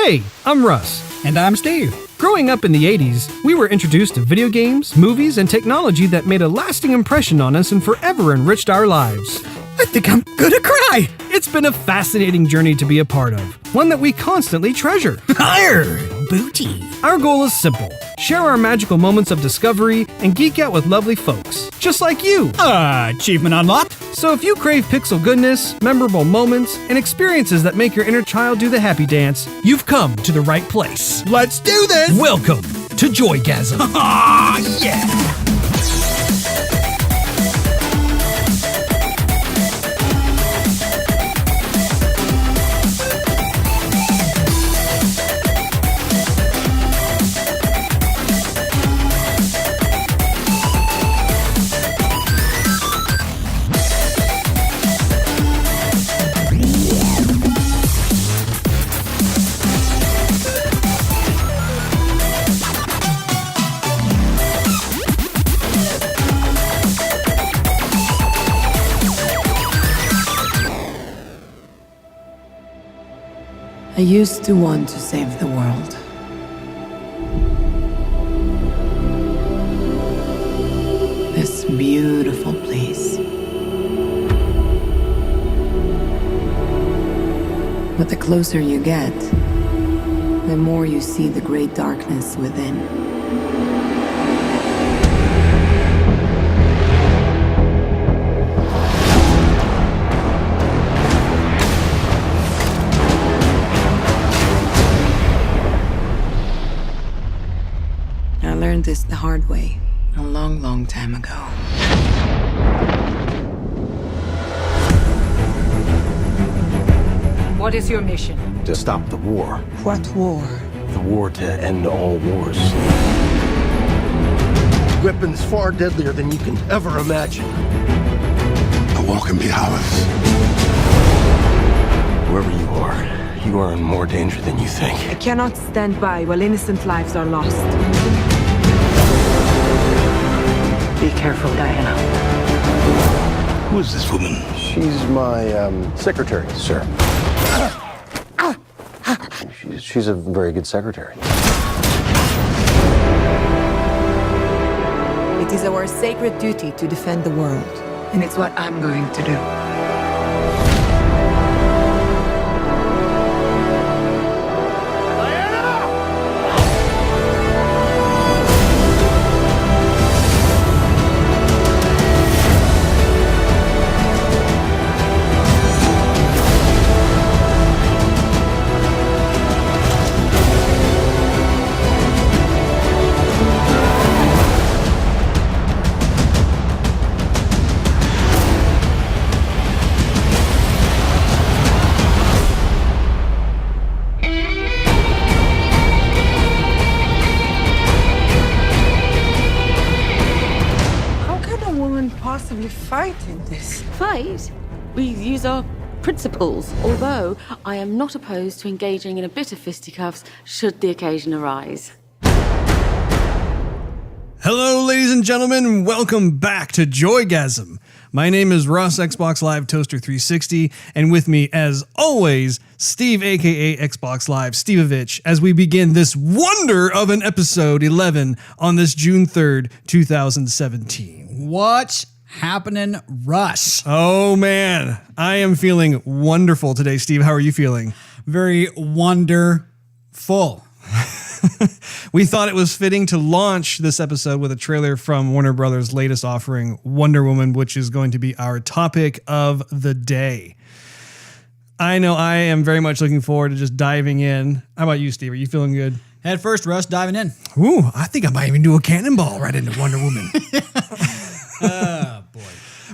Hey, I'm Russ. And I'm Steve. Growing up in the 80s, we were introduced to video games, movies, and technology that made a lasting impression on us and forever enriched our lives. I think I'm gonna cry. It's been a fascinating journey to be a part of, one that we constantly treasure. Higher, booty. Our goal is simple: share our magical moments of discovery and geek out with lovely folks, just like you. Achievement unlocked. So if you crave pixel goodness, memorable moments, and experiences that make your inner child do the happy dance, you've come to the right place. Let's do this. Welcome to Joygasm. Ah, yeah. I used to want to save the world. This beautiful place. But the closer you get, the more you see the great darkness within. I learned this the hard way, a long, long time ago. What is your mission? To stop the war. What war? The war to end all wars. Weapons far deadlier than you can ever imagine. The war can be ours. Wherever you are in more danger than you think. I cannot stand by while innocent lives are lost. Be careful, Diana. Who is this woman? She's my secretary, sir. She's a very good secretary. It is our sacred duty to defend the world, and it's what I'm going to do. Possibly fight in this. Fight? We use our principles, although I am not opposed to engaging in a bit of fisticuffs should the occasion arise. Hello, ladies and gentlemen. Welcome back to Joygasm. My name is Russ, Xbox Live Toaster 360, and with me, as always, Steve, aka Xbox Live Stevavitch, as we begin this wonder of an episode 11 on this June 3rd, 2017. What's happening, Russ? Oh man, I am feeling wonderful today, Steve. How are you feeling? Very wonderful. We thought it was fitting to launch this episode with a trailer from Warner Brothers' latest offering, Wonder Woman, which is going to be our topic of the day. I know I am very much looking forward to just diving in. How about you, Steve? Are you feeling good? Head first, Russ, diving in. Ooh, I think I might even do a cannonball right into Wonder Woman. Oh, boy.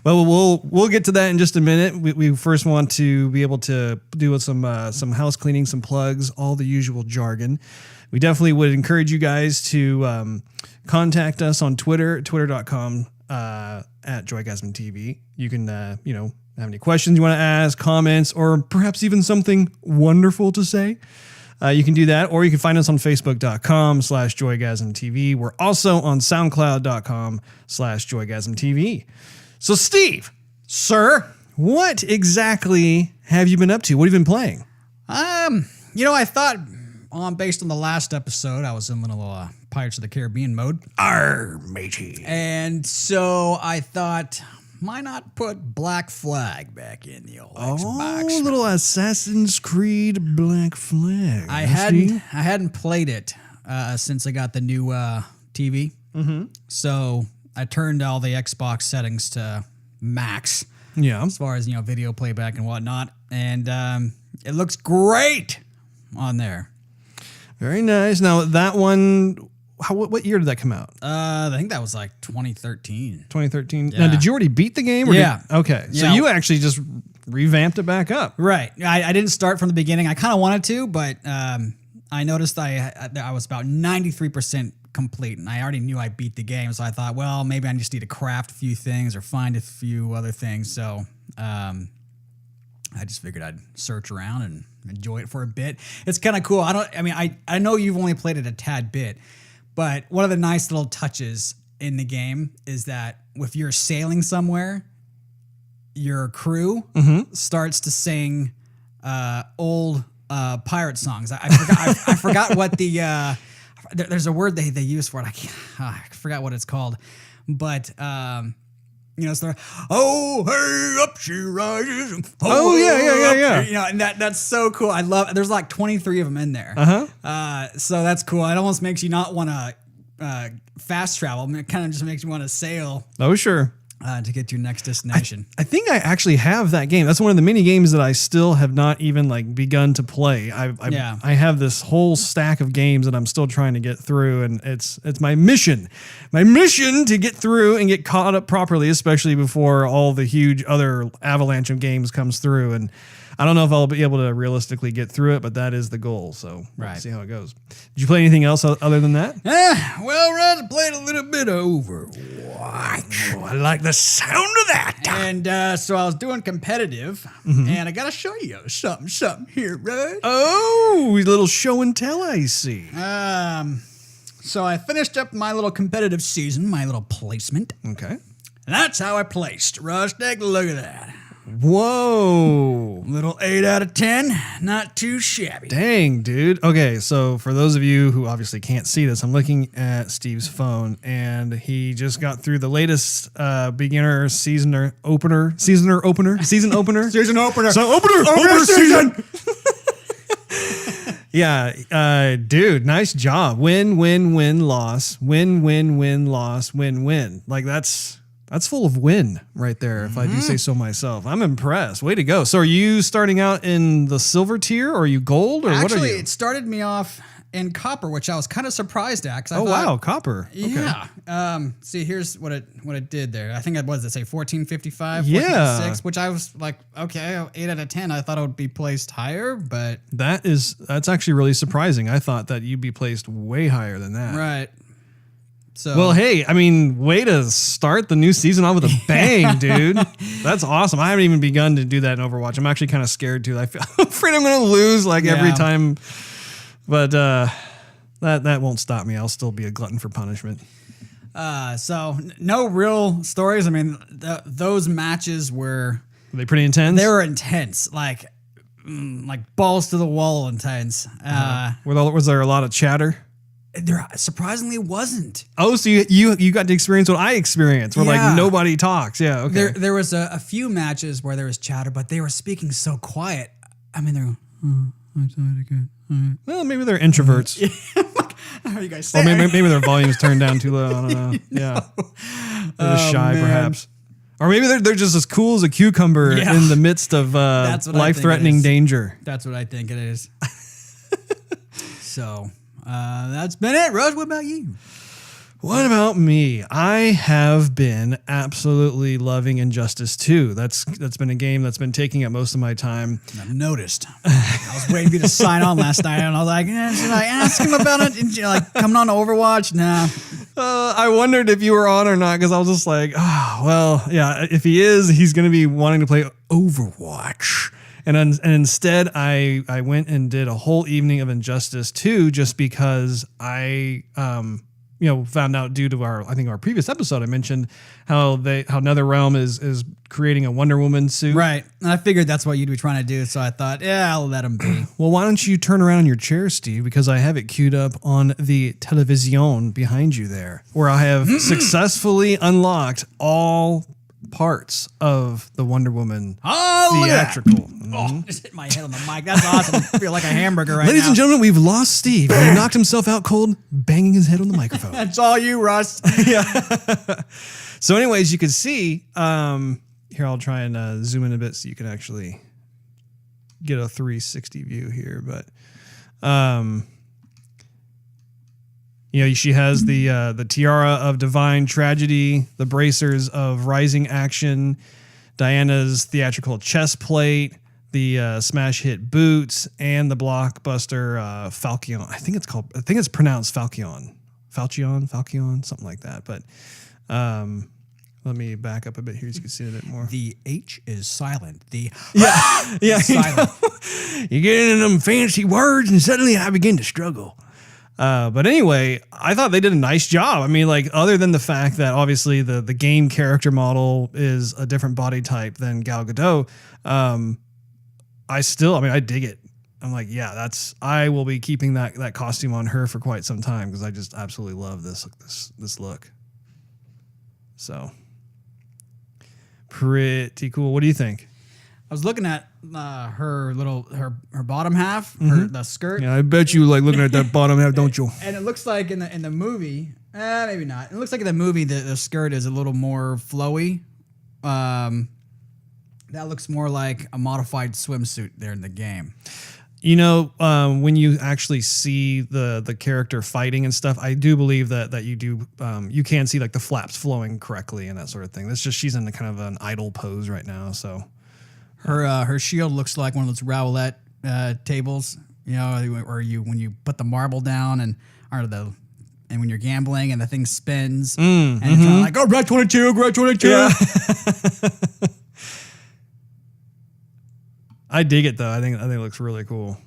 Well, we'll get to that in just a minute. We first want to be able to do some house cleaning, some plugs, all the usual jargon. We definitely would encourage you guys to contact us on Twitter, twitter.com at JoygasmTV. You can, have any questions you want to ask, comments, or perhaps even something wonderful to say. You can do that, or you can find us on Facebook.com/JoygasmTV. We're also on SoundCloud.com/JoygasmTV. So, Steve, Sir? what exactly have you been up to? What have you been playing? I thought based on the last episode, I was in little Pirates of the Caribbean mode. Arr, matey. And so I thought, why not put Black Flag back in the old Xbox? Oh, little Assassin's Creed Black Flag. I hadn't played it since I got the new TV. Mm-hmm. So I turned all the Xbox settings to max. Yeah. As far as, video playback and whatnot. And it looks great on there. Very nice. Now, that one, what year did that come out? I think that was like 2013. 2013. Yeah. Now, did you already beat the game? Or Yeah. Okay. So Yeah. you actually just revamped it back up. Right. I didn't start from the beginning. I kind of wanted to, but I noticed I was about 93% complete, and I already knew I beat the game. So I thought, well, maybe I just need to craft a few things or find a few other things. So I just figured I'd search around and enjoy it for a bit. It's kind of cool. I know you've only played it a tad bit, but one of the nice little touches in the game is that if you're sailing somewhere, your crew starts to sing old pirate songs. I forgot what the there's a word they use for it. I forgot what it's called, but it's the oh hey up she rises. Oh, yeah. And that's so cool. I love. There's like 23 of them in there. So that's cool. It almost makes you not want to fast travel. It kind of just makes you want to sail. Oh, sure. To get to your next destination. I think I actually have that game. That's one of the mini games that I still have not even begun to play. I have this whole stack of games that I'm still trying to get through, and it's my mission to get through and get caught up properly, especially before all the huge other avalanche of games comes through. And I don't know if I'll be able to realistically get through it, but that is the goal. So we'll see how it goes. Did you play anything else other than that? Well, Russ, I played a little bit of Overwatch. Oh, I like the sound of that. And so I was doing competitive, and I got to show you something here, Russ. Oh, little show and tell, I see. So I finished up my little competitive season, my little placement. Okay. And that's how I placed. Russ, take a look at that. Whoa. Little 8 out of 10. Not too shabby. Dang, dude. Okay, so for those of you who obviously can't see this, I'm looking at Steve's phone, and he just got through the latest beginner season opener. Season opener. So opener season. Yeah, dude, nice job. Win, loss. Win, loss, win. Like that's full of win right there, if I do say so myself. I'm impressed. Way to go. So are you starting out in the silver tier, or are you gold, or what are Actually, you? it started me off in copper, which I was kind of surprised at. Oh, wow, copper. Okay. Yeah. See, here's what it did there. I think it was, 1455, Yeah. 1456, which I was like, okay, 8 out of 10. I thought it would be placed higher, but That's actually really surprising. I thought that you'd be placed way higher than that. right. So, Well, hey, I mean, way to start the new season off with a bang, dude. That's awesome. I haven't even begun to do that in Overwatch. I'm actually kind of scared too. I'm afraid I'm going to lose every time. But that won't stop me. I'll still be a glutton for punishment. so no real stories. I mean, those matches were they pretty intense? They were intense, like balls to the wall intense. Was there a lot of chatter? There surprisingly wasn't. Oh, so you got to experience what I experienced, where nobody talks. Yeah, okay. There was a few matches where there was chatter, but they were speaking so quiet. I mean, they're I'm sorry again. Well, maybe they're introverts. How are you guys Or saying? maybe their volume's turned down too low. I don't know. Yeah. They're just shy, man. perhaps. Or maybe they're just as cool as a cucumber in the midst of That's what I think it life-threatening is. danger. That's what I think it is. So that's been it. Russ, what about you? What about me? I have been absolutely loving Injustice 2. That's been a game that's been taking up most of my time. I've noticed. I was waiting for you to sign on last night, and I was like, should I ask him about it? And coming on to Overwatch? Nah. I wondered if you were on or not, because I was just like, oh, well, yeah, if he is, he's going to be wanting to play Overwatch. And instead, I went and did a whole evening of Injustice 2 just because I found out due to our previous episode, I mentioned how NetherRealm is creating a Wonder Woman suit. Right. And I figured that's what you'd be trying to do. So I thought, yeah, I'll let him be. Well, why don't you turn around in your chair, Steve? Because I have it queued up on the television behind you there, where I have successfully unlocked all parts of the Wonder Woman theatrical. Oh, just hit my head on the mic. That's awesome. I feel like a hamburger right now. Ladies and gentlemen, we've lost Steve. He knocked himself out cold, banging his head on the microphone. That's all you, Russ. Yeah. So anyways, you can see, here, I'll try and zoom in a bit so you can actually get a 360 view here. But, she has the tiara of divine tragedy, the bracers of rising action, Diana's theatrical chest plate, the smash hit boots, and the blockbuster Falcon. I think it's pronounced Falcon, something like that. But let me back up a bit here so you can see it a bit more. The H is silent. The yeah, silent. You get into them fancy words, and suddenly I begin to struggle. But anyway, I thought they did a nice job. I mean, like, other than the fact that obviously the game character model is a different body type than Gal Gadot, I dig it. I'm like, yeah, I will be keeping that costume on her for quite some time because I just absolutely love this look. So pretty cool. What do you think? I was looking at her bottom half, the skirt. Yeah, I bet you like looking at that bottom half, don't you? And it looks like in the movie, maybe not. It looks like in the movie the skirt is a little more flowy. That looks more like a modified swimsuit there in the game. When you actually see the character fighting and stuff, I do believe that you do you can see like the flaps flowing correctly and that sort of thing. That's just she's in kind of an idle pose right now, so. Her shield looks like one of those roulette tables, where when you put the marble down and when you're gambling and the thing spins and you're trying to like, oh, red 22, red 22. Yeah. I dig it though. I think it looks really cool.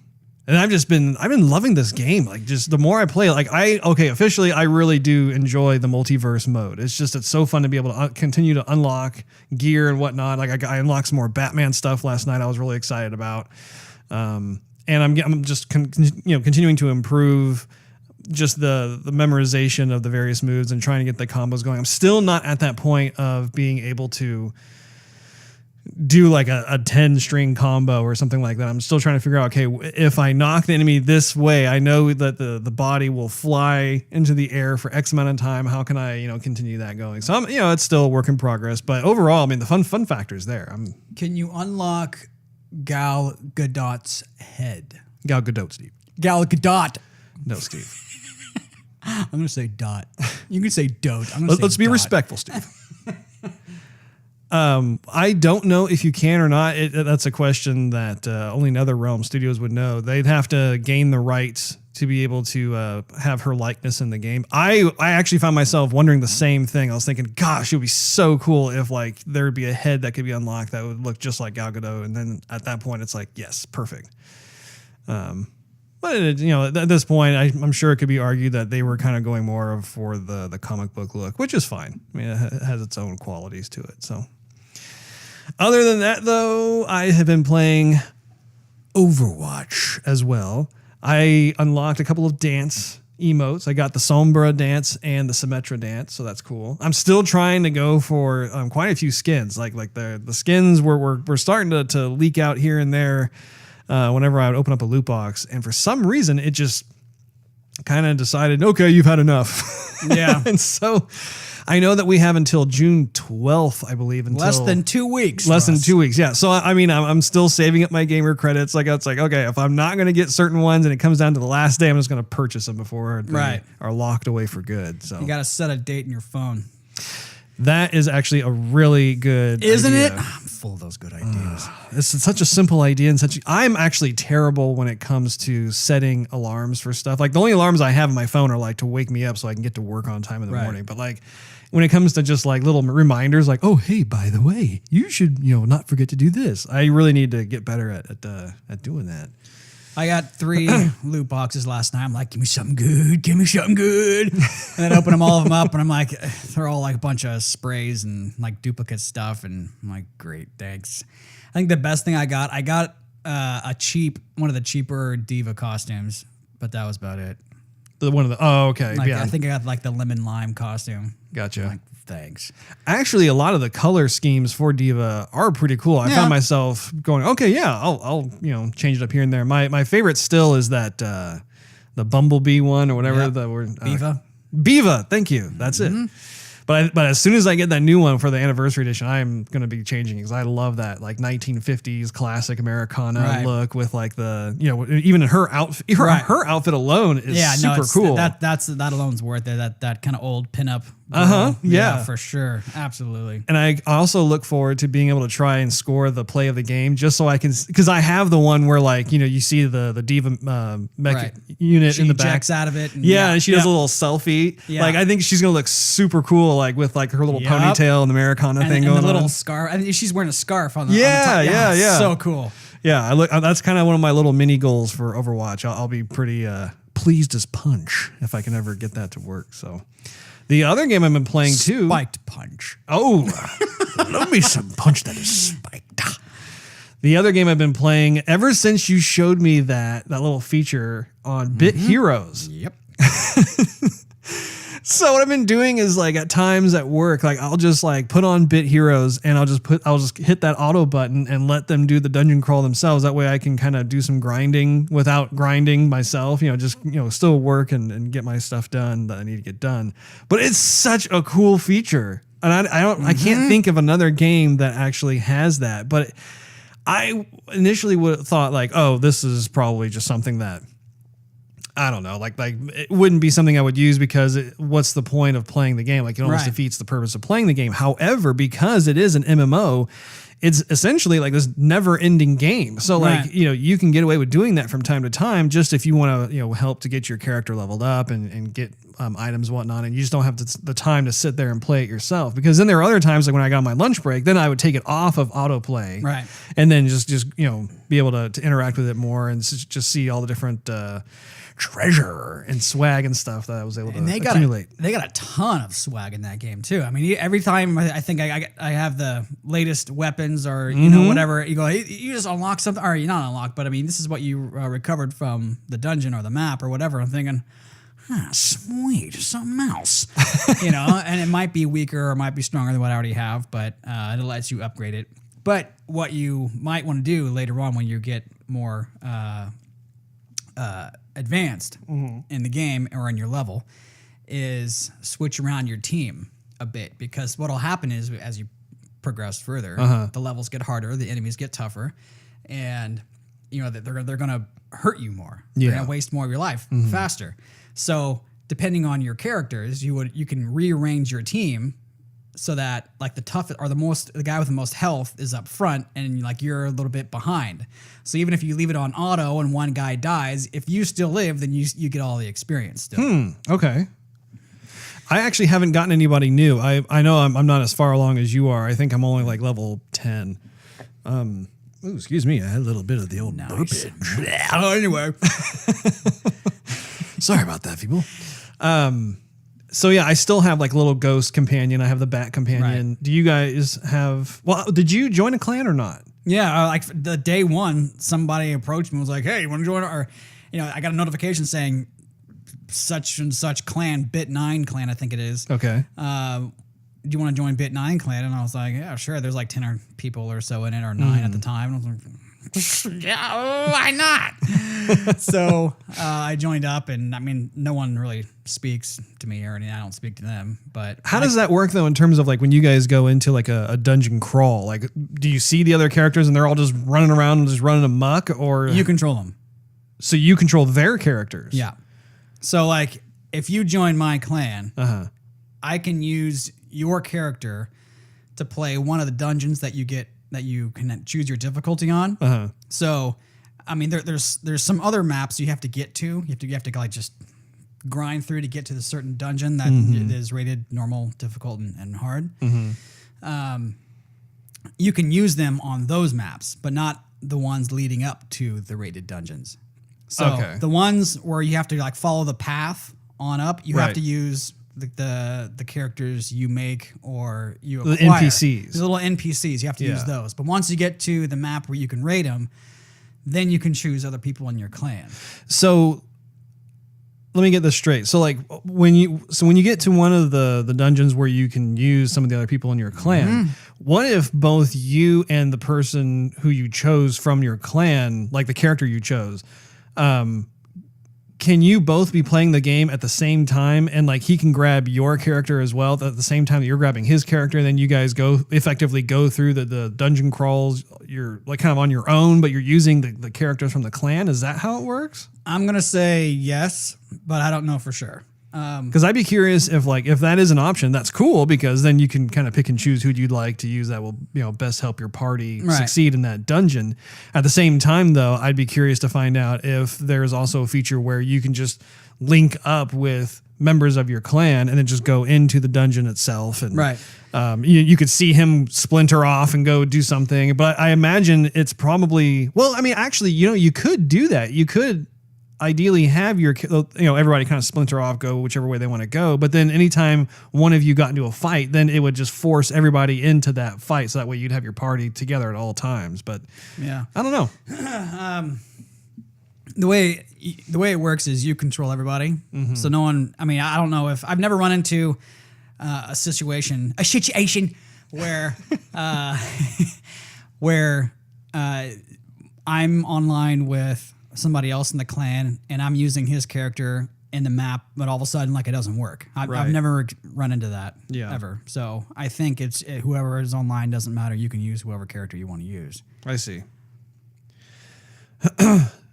And I've been loving this game. Like, just the more I play, like officially, I really do enjoy the multiverse mode. It's so fun to be able to continue to unlock gear and whatnot. Like, I unlocked some more Batman stuff last night. I was really excited about, and I'm just continuing to improve just the memorization of the various moves and trying to get the combos going. I'm still not at that point of being able to do like a 10-string combo or something like that. I'm still trying to figure out, okay, if I knock the enemy this way, I know that the body will fly into the air for X amount of time. How can I, continue that going? So it's still a work in progress, but overall, I mean, the fun factor is there. Can you unlock Gal Gadot's head? Gal Gadot, Steve. Gal Gadot. No, Steve. I'm going to say dot. You can say dote. Let's be respectful, Steve. I don't know if you can or not. That's a question that only NetherRealm Studios would know. They'd have to gain the rights to be able to have her likeness in the game. I actually found myself wondering the same thing. I was thinking, gosh, it would be so cool if like there would be a head that could be unlocked that would look just like Gal Gadot. And then at that point, it's like, yes, perfect. But at this point, I'm sure it could be argued that they were kind of going more for the comic book look, which is fine. I mean, it has its own qualities to it. So. Other than that, though, I have been playing Overwatch as well. I unlocked a couple of dance emotes. I got the Sombra dance and the Symmetra dance, so that's cool. I'm still trying to go for quite a few skins. Like the skins were starting to leak out here and there whenever I would open up a loot box, and for some reason it just kind of decided, okay, you've had enough. Yeah, and so. I know that we have until June 12th, I believe. Less than 2 weeks. Less than 2 weeks, yeah. So, I mean, I'm still saving up my gamer credits. Like, it's like, okay, if I'm not going to get certain ones and it comes down to the last day, I'm just going to purchase them before they are locked away for good. So you got to set a date in your phone. That is actually a really good Isn't idea. it? I'm full of those good ideas. It's such a simple idea and I'm actually terrible when it comes to setting alarms for stuff. Like, the only alarms I have on my phone are like to wake me up so I can get to work on time in the morning. But like, when it comes to just like little reminders, like, oh, hey, by the way, you should, not forget to do this. I really need to get better at doing that. I got 3 loot boxes last night. I'm like, give me something good, give me something good. And then I open all of them up, and I'm like, they're all like a bunch of sprays and like duplicate stuff. And I'm like, great, thanks. I think the best thing I got one of the cheaper diva costumes, but that was about it. Okay. Like, yeah. I think I got like the lemon lime costume. Gotcha. Like, thanks. Actually, a lot of the color schemes for Diva are pretty cool. I found myself going, okay, yeah, I'll change it up here and there. My favorite still is that the Bumblebee one or whatever the word. Biva, thank you. That's it. But as soon as I get that new one for the anniversary edition, I'm going to be changing because I love that like 1950s classic Americana look with like the even her outfit. Her outfit alone is super cool. That alone's worth it. That kind of old pinup. Yeah, for sure, absolutely. And I also look forward to being able to try and score the play of the game, just so I can, because I have the one where like you see the Diva mech unit in the back. She jacks out of it. And and she does a little selfie. Yeah. Like I think she's gonna look super cool, like with like her little ponytail and the Americana thing going on. And the little scarf. I think she's wearing a scarf on the top. Yeah. So cool. Yeah, that's kind of one of my little mini goals for Overwatch. I'll be pretty pleased as punch if I can ever get that to work. So. The other game I've been playing too. Spiked punch. Oh, love me some punch that is spiked. The other game I've been playing ever since you showed me that little feature on Bit Heroes. Yep. So what I've been doing is like at times at work, like I'll just like put on Bit Heroes and I'll just hit that auto button and let them do the dungeon crawl themselves. That way I can kind of do some grinding without grinding myself, still work and get my stuff done that I need to get done. But it's such a cool feature. And I can't think of another game that actually has that. But I initially would have thought like, oh, this is probably just something that I don't know, like it wouldn't be something I would use because what's the point of playing the game? Like it almost defeats the purpose of playing the game. However, because it is an MMO, it's essentially like this never-ending game. So like, you can get away with doing that from time to time just if you want to, help to get your character leveled up and get items and whatnot, and you just don't have the time to sit there and play it yourself. Because then there are other times like when I got my lunch break, then I would take it off of autoplay, and then just be able to interact with it more and just see all the different treasure and swag and stuff that I was able to accumulate. They got a ton of swag in that game too. I mean, every time I think I have the latest weapons or whatever, you go, you just unlock something, or you not unlock, but I mean, this is what you recovered from the dungeon or the map or whatever. I'm thinking, sweet, something else, and it might be weaker or it might be stronger than what I already have, but it lets you upgrade it. But what you might want to do later on when you get more advanced in the game or in your level is switch around your team a bit, because what'll happen is as you progress further, the levels get harder, the enemies get tougher, and they're gonna hurt you more. They're gonna waste more of your life faster. So depending on your characters, you can rearrange your team so that like the toughest or the guy with the most health is up front and like you're a little bit behind. So even if you leave it on auto and one guy dies, if you still live, then you get all the experience still. Okay. I actually haven't gotten anybody new. I know I'm not as far along as you are. I think I'm only like level 10. Excuse me. I had a little bit of the old burpage. Anyway. Sorry about that, people. So yeah, I still have like little ghost companion. I have the bat companion. Right. Do you guys have? Well, did you join a clan or not? Yeah, like the day one, somebody approached me and was like, "Hey, you want to join?" Or, I got a notification saying such and such clan, Bit 9 clan, I think it is. Okay. Do you want to join Bit 9 clan? And I was like, yeah, sure. There's like 10 people or so in it, or 9 at the time. And I was like, yeah, why not? So I joined up, and I mean, no one really speaks to me or anything. I don't speak to them. But how does that work though, in terms of like when you guys go into like a dungeon crawl? Like, do you see the other characters and they're all just running around and just running amok, or you control them? So you control their characters. Yeah. So like, if you join my clan, I can use your character to play one of the dungeons that you get, that you can choose your difficulty on. So, I mean, there's some other maps you have to get to. You have to like just grind through to get to the certain dungeon that is rated normal, difficult, and hard. You can use them on those maps, but not the ones leading up to the rated dungeons. So Okay. the ones where you have to like follow the path on up, you have Right. to use the characters you make or you The acquire. NPCs. The little NPCs, you have to use Yeah. those. But once you get to the map where you can raid them, then you can choose other people in your clan. So let me get this straight. So like when you get to one of the dungeons where you can use some of the other people in your clan, what if both you and the person who you chose from your clan, like the character you chose, can you both be playing the game at the same time, and like he can grab your character as well at the same time that you're grabbing his character, and then you guys effectively go through the dungeon crawls, you're like kind of on your own, but you're using the characters from the clan? Is that how it works? I'm going to say yes, but I don't know for sure. Because I'd be curious if that is an option, that's cool, because then you can kind of pick and choose who you'd like to use that will best help your party Right. succeed in that dungeon. At the same time, though, I'd be curious to find out if there's also a feature where you can just link up with members of your clan and then just go into the dungeon itself. And Right. you could see him splinter off and go do something. But I imagine it's probably, well, I mean, actually, you could do that. You could ideally have your, everybody kind of splinter off, go whichever way they want to go. But then anytime one of you got into a fight, then it would just force everybody into that fight. So that way you'd have your party together at all times. But Yeah. I don't know. The way it works is you control everybody. So no one, I mean, I don't know if I've never run into a situation where where I'm online with somebody else in the clan and I'm using his character in the map, but all of a sudden like it doesn't work. I've Right. never run into that Yeah. ever. So I think it's whoever is online doesn't matter. You can use whoever character you want to use. I see.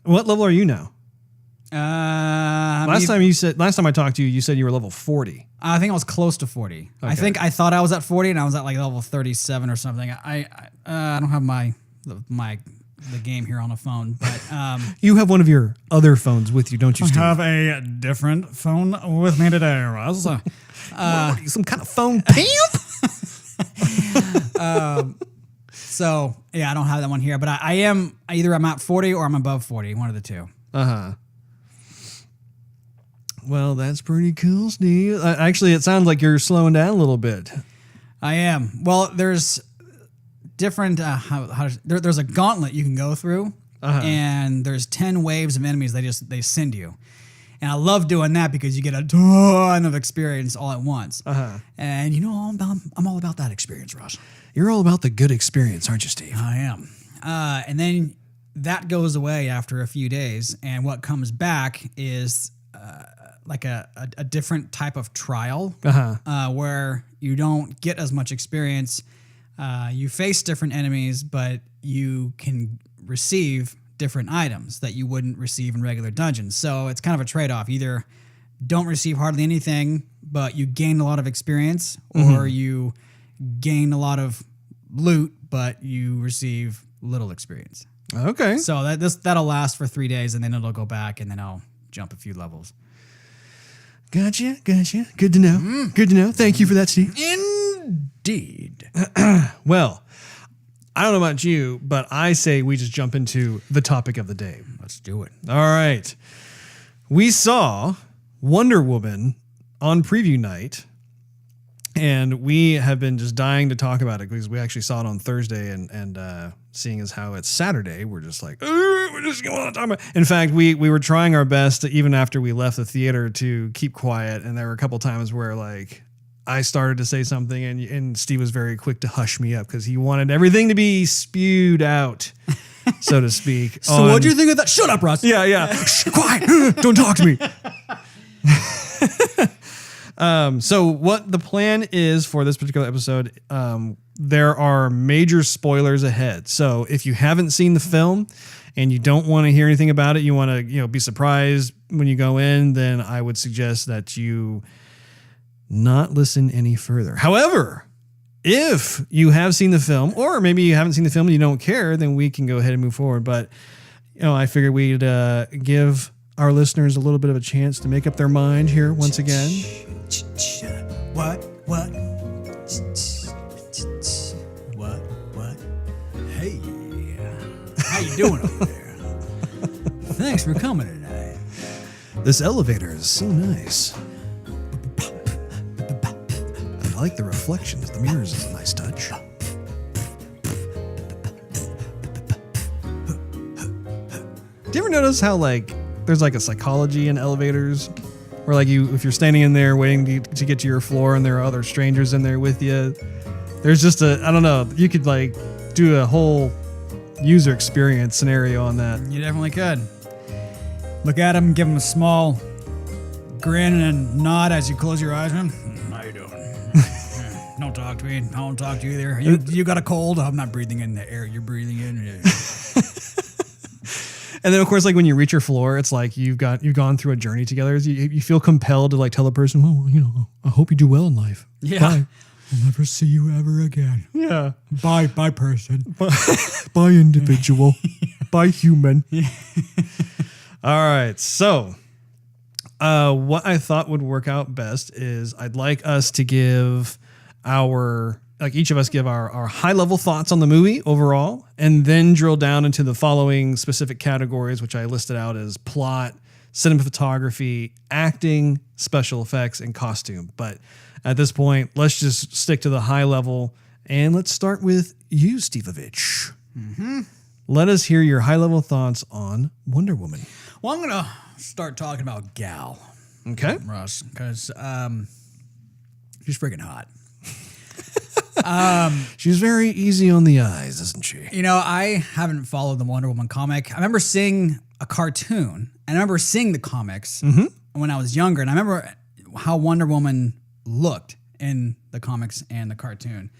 What level are you now? Last time I talked to you, you said you were level 40. I think I was close to 40. I think I thought I was at 40 and I was at like level 37 or something. I don't have the game here on a phone, but You have one of your other phones with you, don't you, Steve? a different phone with me today, Russ. What are you, some kind of phone pimp? So yeah, I don't have that one here, but I am either I'm at 40 or I'm above 40, one of the two. Well, that's pretty cool, Steve. Actually, it sounds like you're slowing down a little bit. I am. Well, there's different. There's a gauntlet you can go through, and there's 10 waves of enemies. They send you, and I love doing that because you get a ton of experience all at once. And I'm all about that experience, Russ. You're all about the good experience, aren't you, Steve? I am. And then that goes away after a few days, and what comes back is like a different type of trial where you don't get as much experience. You face different enemies, but you can receive different items that you wouldn't receive in regular dungeons. So it's kind of a trade-off. Either don't receive hardly anything, but you gain a lot of experience, or you gain a lot of loot, but you receive little experience. Okay. So that'll last for 3 days, and then it'll go back, and then I'll jump a few levels. Gotcha. Good to know. Good to know. Thank you for that, Steve. Indeed. Well, I don't know about you, but I say we just jump into the topic of the day. Let's do it. All right. We saw Wonder Woman on preview night, and we have been just dying to talk about it because we actually saw it on Thursday, and seeing as how it's Saturday, we're just like, we're just going to talk about it. In fact, we were trying our best, even after we left the theater, to keep quiet, and there were a couple times where like I started to say something, and Steve was very quick to hush me up because he wanted everything to be spewed out, so to speak. So what do you think of that? Shut up, Russ. Yeah. Shh, quiet. Don't talk to me. So what the plan is for this particular episode, there are major spoilers ahead. So if you haven't seen the film and you don't want to hear anything about it, you want to, be surprised when you go in, then I would suggest that you not listen any further. However, if you have seen the film, or maybe you haven't seen the film and you don't care, then we can go ahead and move forward. But, I figured we'd give our listeners a little bit of a chance to make up their mind here once again. What? Hey, how you doing over there? thanks for coming tonight. This elevator is so nice. I like the reflections. The mirrors is a nice touch. Do you ever notice how like there's like a psychology in elevators, where like if you're standing in there waiting to get to your floor and there are other strangers in there with you, there's just I don't know, you could like do a whole user experience scenario on that. You definitely could. Look at him, give him a small grin and nod as you close your eyes. How you doing? Don't talk to me. I don't talk to you either. You got a cold? I'm not breathing in the air you're breathing in. And then of course, like when you reach your floor, it's like you've gone through a journey together. You feel compelled to like tell the person, well, you know, I hope you do well in life. Yeah. Bye. I'll never see you ever again. Yeah. Bye person. Bye individual. Bye human. All right. So what I thought would work out best is I'd like us to give each of us give our high level thoughts on the movie overall, and then drill down into the following specific categories, which I listed out as plot, cinematography, acting, special effects, and costume. But at this point, let's just stick to the high level, and let's start with you, Stevavitch. Mm-hmm. Let us hear your high level thoughts on Wonder Woman. Well, I'm gonna start talking about Gal. Okay. Russ, because she's freaking hot. She's very easy on the eyes, isn't she? You know, I haven't followed the Wonder Woman comic. I remember seeing a cartoon, and I remember seeing the comics when I was younger, and I remember how Wonder Woman looked in the comics and the cartoon.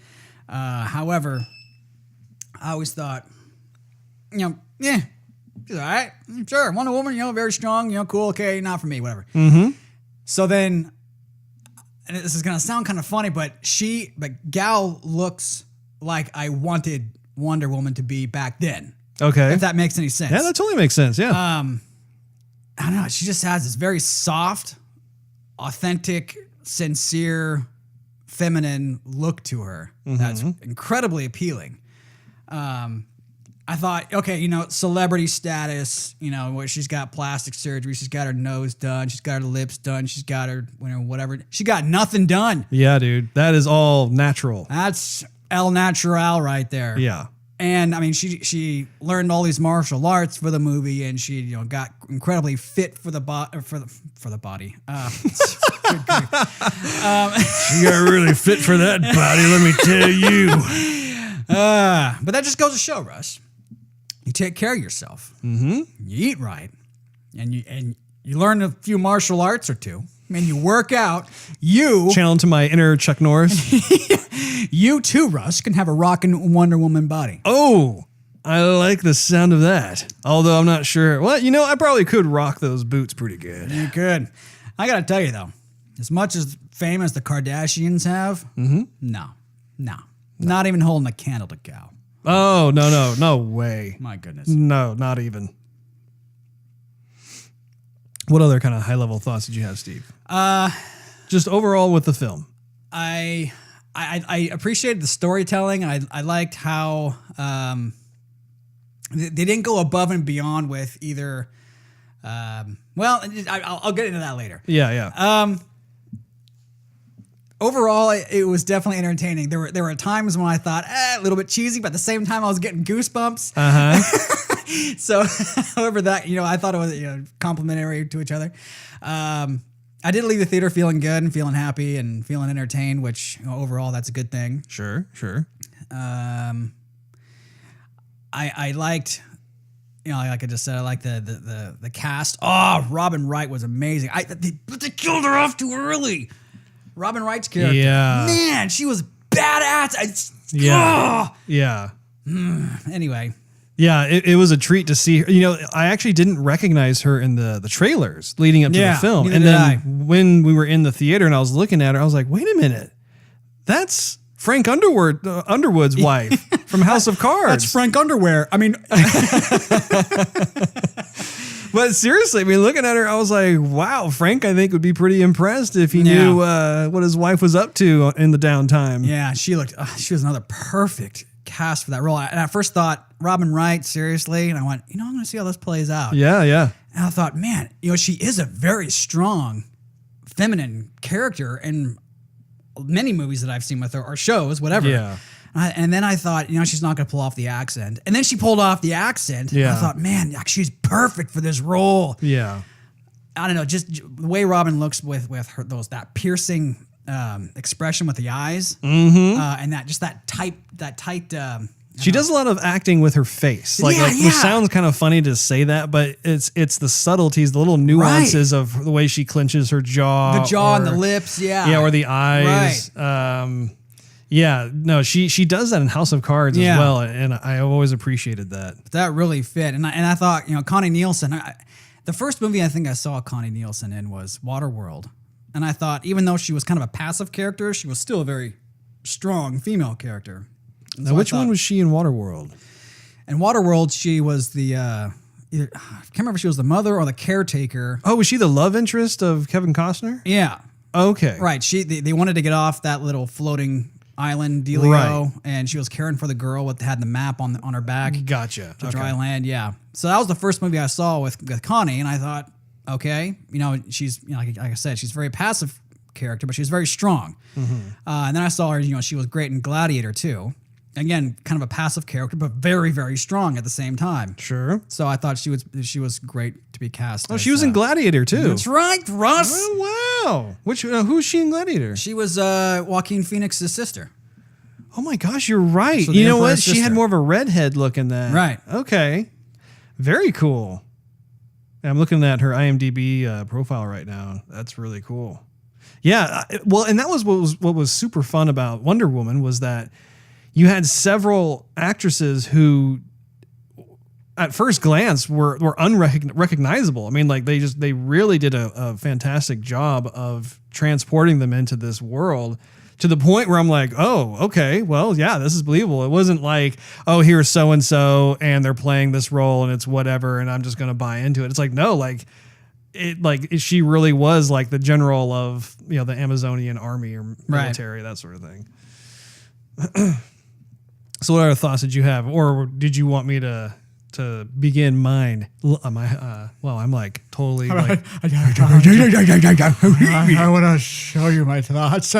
However, I always thought, you know, yeah, she's all right. Sure, Wonder Woman, you know, very strong, you know, cool, okay, not for me, whatever. Mm-hmm. So then, and this is going to sound kind of funny, but Gal looks like I wanted Wonder Woman to be back then. Okay. If that makes any sense. Yeah, that totally makes sense. Yeah. I don't know. She just has this very soft, authentic, sincere, feminine look to her. That's incredibly appealing. I thought, okay, you know, celebrity status, you know, where she's got plastic surgery, she's got her nose done, she's got her lips done, she's got her, you know, whatever. She got nothing done. Yeah, dude. That is all natural. That's el natural right there. Yeah. And I mean, she learned all these martial arts for the movie, and she, you know, got incredibly fit for the for the body. Good grief. She got really fit for that body, let me tell you. But that just goes to show, Russ. You take care of yourself. Mm-hmm. You eat right, and you learn a few martial arts or two. I mean, you work out. You channel to my inner Chuck Norris. You too, Russ, can have a rockin' Wonder Woman body. Oh, I like the sound of that. Although I'm not sure. Well, you know, I probably could rock those boots pretty good. You could. I gotta tell you though, as much as fame as the Kardashians have, no, not even holding a candle to Gal. Oh, no way. My goodness. No, not even. What other kind of high level thoughts did you have, Steve? Just overall with the film. I appreciated the storytelling. I liked how they didn't go above and beyond with either. I'll get into that later. Yeah. Overall, it was definitely entertaining. There were times when I thought a little bit cheesy, but at the same time I was getting goosebumps. So, however, that, you know, I thought it was, you know, complimentary to each other. I did leave the theater feeling good and feeling happy and feeling entertained, which, you know, overall that's a good thing. Sure. I liked, you know, like I just said, I liked the cast. Oh, Robin Wright was amazing. But they killed her off too early. Robin Wright's character. Yeah. Man, she was badass. Yeah. Anyway. Yeah, it was a treat to see her. You know, I actually didn't recognize her in the trailers leading up to the film. And then when we were in the theater and I was looking at her, I was like, wait a minute. That's Frank Underwood's wife from House of Cards. That's Frank Underwear. I mean... But seriously, I mean, looking at her, I was like, wow, Frank, I think, would be pretty impressed if he knew what his wife was up to in the downtime. Yeah, she was another perfect cast for that role. And I first thought, Robin Wright, seriously? And I went, I'm going to see how this plays out. Yeah, yeah. And I thought, man, she is a very strong feminine character in many movies that I've seen with her, or shows, whatever. Yeah. And then I thought, she's not going to pull off the accent. And then she pulled off the accent. Yeah. And I thought, man, she's perfect for this role. Yeah. I don't know, just the way Robin looks with her, that piercing expression with the eyes, and that tight. She does a lot of acting with her face, which sounds kind of funny to say that, but it's the subtleties, the little nuances of the way she clenches her jaw, and the lips, or the eyes. Right. No, she does that in House of Cards as well, and I always appreciated that. That really fit, and I thought, Connie Nielsen. The first movie I think I saw Connie Nielsen in was Waterworld, and I thought, even though she was kind of a passive character, she was still a very strong female character. Now, which one was she in Waterworld? In Waterworld, she was the I can't remember if she was the mother or the caretaker. Oh, was she the love interest of Kevin Costner? Yeah. Okay. Right. They wanted to get off that little floating island dealio, and she was caring for the girl that had the map on her back. Gotcha. To dry land. Yeah. So that was the first movie I saw with Connie, and I thought, okay, she's like I said, she's a very passive character, but she's very strong. And then I saw her. She was great in Gladiator too. Again, kind of a passive character, but very, very strong at the same time. Sure. So I thought she was great to be cast. Oh, she was in Gladiator too. That's right, Russ. Oh, wow. Who's she in Gladiator? She was Joaquin Phoenix's sister. Oh my gosh, you're right. So you know what? sister. She had more of a redhead look in that. Right. Okay. Very cool. I'm looking at her IMDb profile right now. That's really cool. Yeah. Well, and that was what was super fun about Wonder Woman was that you had several actresses who, at first glance, were unrecognizable. I mean, like they really did a fantastic job of transporting them into this world to the point where I'm like, oh, okay, well, yeah, this is believable. It wasn't like, oh, here's so and so, and they're playing this role, and it's whatever, and I'm just gonna buy into it. It's like, no, she really was like the general of the Amazonian army or military, that sort of thing. So what other thoughts did you have? Or did you want me to begin mine? I'm like totally like... I want to show you my thoughts.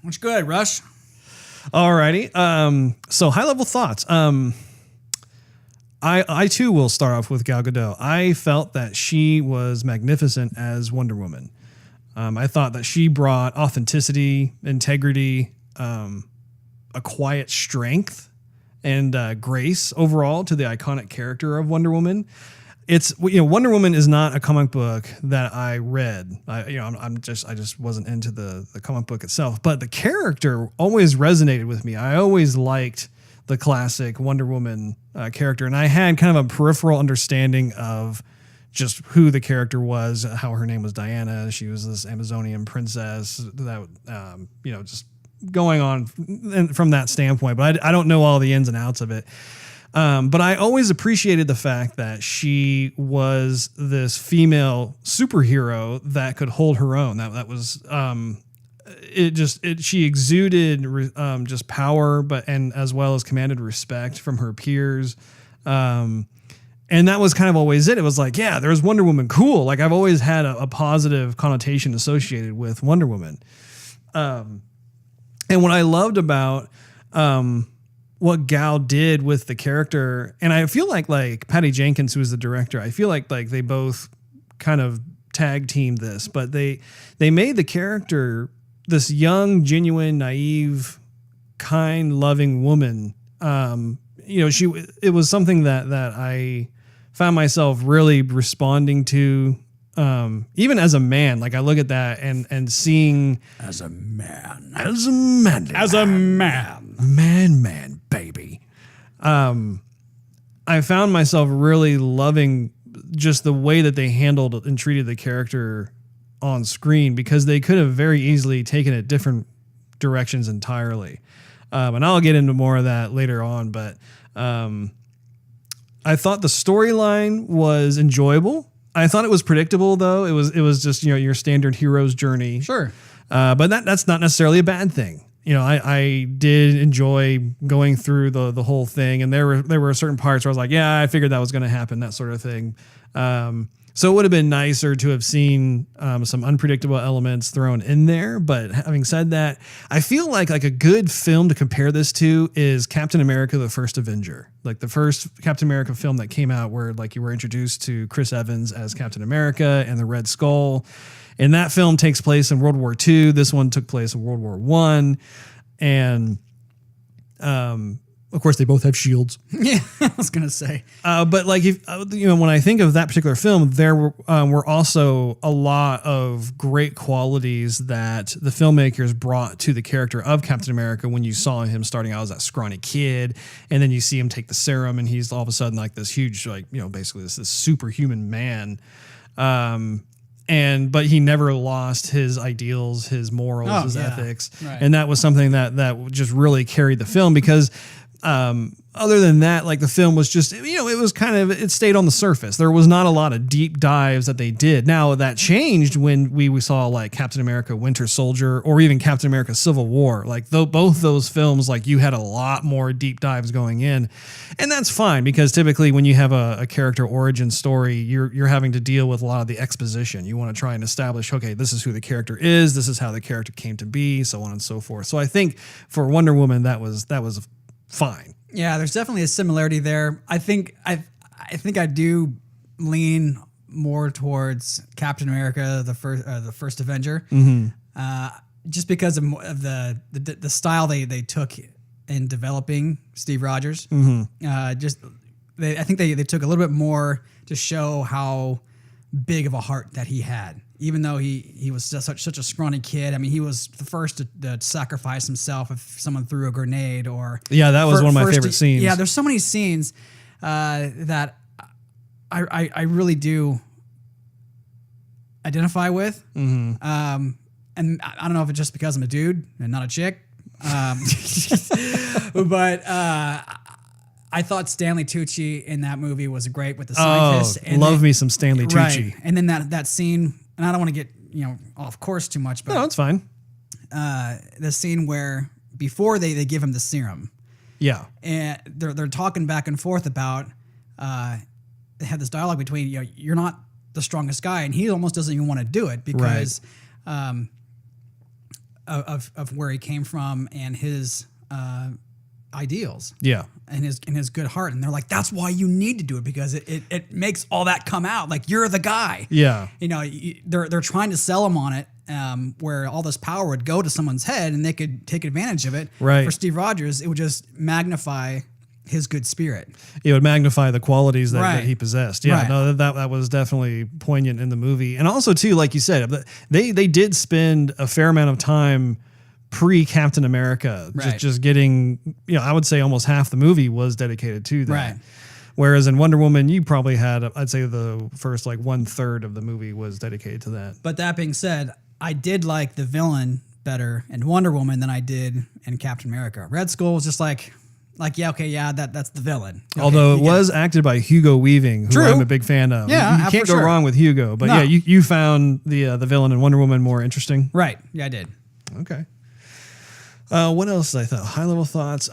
What's good, Russ? Alrighty. So high level thoughts. I too will start off with Gal Gadot. I felt that she was magnificent as Wonder Woman. I thought that she brought authenticity, integrity, a quiet strength and grace overall to the iconic character of Wonder Woman. It's Wonder Woman is not a comic book that I read. I just wasn't into the comic book itself, but the character always resonated with me. I always liked the classic Wonder Woman character, and I had kind of a peripheral understanding of just who the character was, how her name was Diana. She was this Amazonian princess that just going on from that standpoint, but I don't know all the ins and outs of it. But I always appreciated the fact that she was this female superhero that could hold her own. That was she exuded just power, and as well as commanded respect from her peers. And that was kind of always it. It was like, yeah, there's Wonder Woman, cool. Like I've always had a positive connotation associated with Wonder Woman. And what I loved about what Gal did with the character, and I feel like Patty Jenkins, who was the director, I feel like they both kind of tag teamed this, but they made the character this young, genuine, naive, kind, loving woman. It was something that I found myself really responding to. Even as a man, like I look at that and seeing As a man, baby. I found myself really loving just the way that they handled and treated the character on screen, because they could have very easily taken it different directions entirely. And I'll get into more of that later on, but I thought the storyline was enjoyable. I thought it was predictable, though. It was just your standard hero's journey. Sure. But that's not necessarily a bad thing. you know, I did enjoy going through the whole thing, and there were certain parts where I was like, yeah, I figured that was going to happen, that sort of thing. So it would have been nicer to have seen some unpredictable elements thrown in there. But having said that, I feel like a good film to compare this to is Captain America: The First Avenger, like the first Captain America film that came out, where like you were introduced to Chris Evans as Captain America and the Red Skull. And that film takes place in World War II. This one took place in World War I. And of course, they both have shields. Yeah, I was gonna say. But like, if you know, when I think of that particular film, there were also a lot of great qualities that the filmmakers brought to the character of Captain America. When you saw him starting out as that scrawny kid, and then you see him take the serum, and he's all of a sudden like this huge, like, you know, basically this superhuman man. But he never lost his ideals, his morals, his ethics, right. And that was something that just really carried the film, because other than that, like, the film was just, you know, it was kind of, it stayed on the surface. There was not a lot of deep dives that they did. Now that changed when we saw like Captain America Winter Soldier, or even Captain America Civil War. Like both those films, like, you had a lot more deep dives going in, and that's fine, because typically when you have a character origin story, you're having to deal with a lot of the exposition. You want to try and establish, okay, this is who the character is, this is how the character came to be, so on and so forth. So I think for Wonder Woman, that was fine. Yeah, there's definitely a similarity there. I think I do lean more towards Captain America, the first Avenger, just because of the style they took in developing Steve Rogers. I think they took a little bit more to show how big of a heart that he had. Even though he was just such a scrawny kid. I mean, he was the first to sacrifice himself if someone threw a grenade, or... Yeah, that was one of my favorite scenes. Yeah, there's so many scenes that I really do identify with. And I don't know if it's just because I'm a dude and not a chick. But I thought Stanley Tucci in that movie was great with the scientist. Oh, love me some Stanley Tucci. Right. And then that scene, and I don't want to get, you know, off course too much, but no, it's fine. The scene where before they give him the serum, yeah, and they're talking back and forth about they have this dialogue between, you know, you're not the strongest guy, and he almost doesn't even want to do it because of where he came from and his ideals. Yeah. And his good heart. And they're like, that's why you need to do it, because it makes all that come out. Like, you're the guy. Yeah. You know, they're trying to sell him on it, where all this power would go to someone's head and they could take advantage of it. Right. For Steve Rogers, it would just magnify his good spirit. It would magnify the qualities that he possessed. Yeah, no, that was definitely poignant in the movie. And also, too, like you said, they did spend a fair amount of time pre-Captain America, just getting, you know, I would say almost half the movie was dedicated to that. Right. Whereas in Wonder Woman, you probably had, I'd say the first like 1/3 of the movie was dedicated to that. But that being said, I did like the villain better in Wonder Woman than I did in Captain America. Red Skull was just like, that's the villain. Okay, although it was acted by Hugo Weaving, who I'm a big fan of. Yeah, you can't go wrong with Hugo. But yeah, you found the villain in Wonder Woman more interesting. Right. Yeah, I did. Okay. What else did I thought? High level thoughts.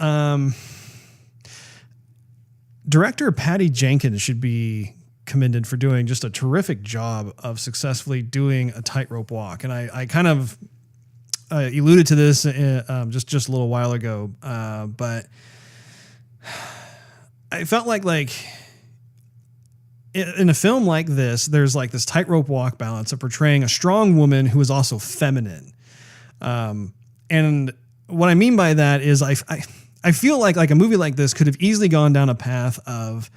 Director Patty Jenkins should be commended for doing just a terrific job of successfully doing a tightrope walk. And I kind of alluded to this just a little while ago, but I felt like in a film like this, there's like this tightrope walk balance of portraying a strong woman who is also feminine. And what I mean by that is I feel like a movie like this could have easily gone down a path of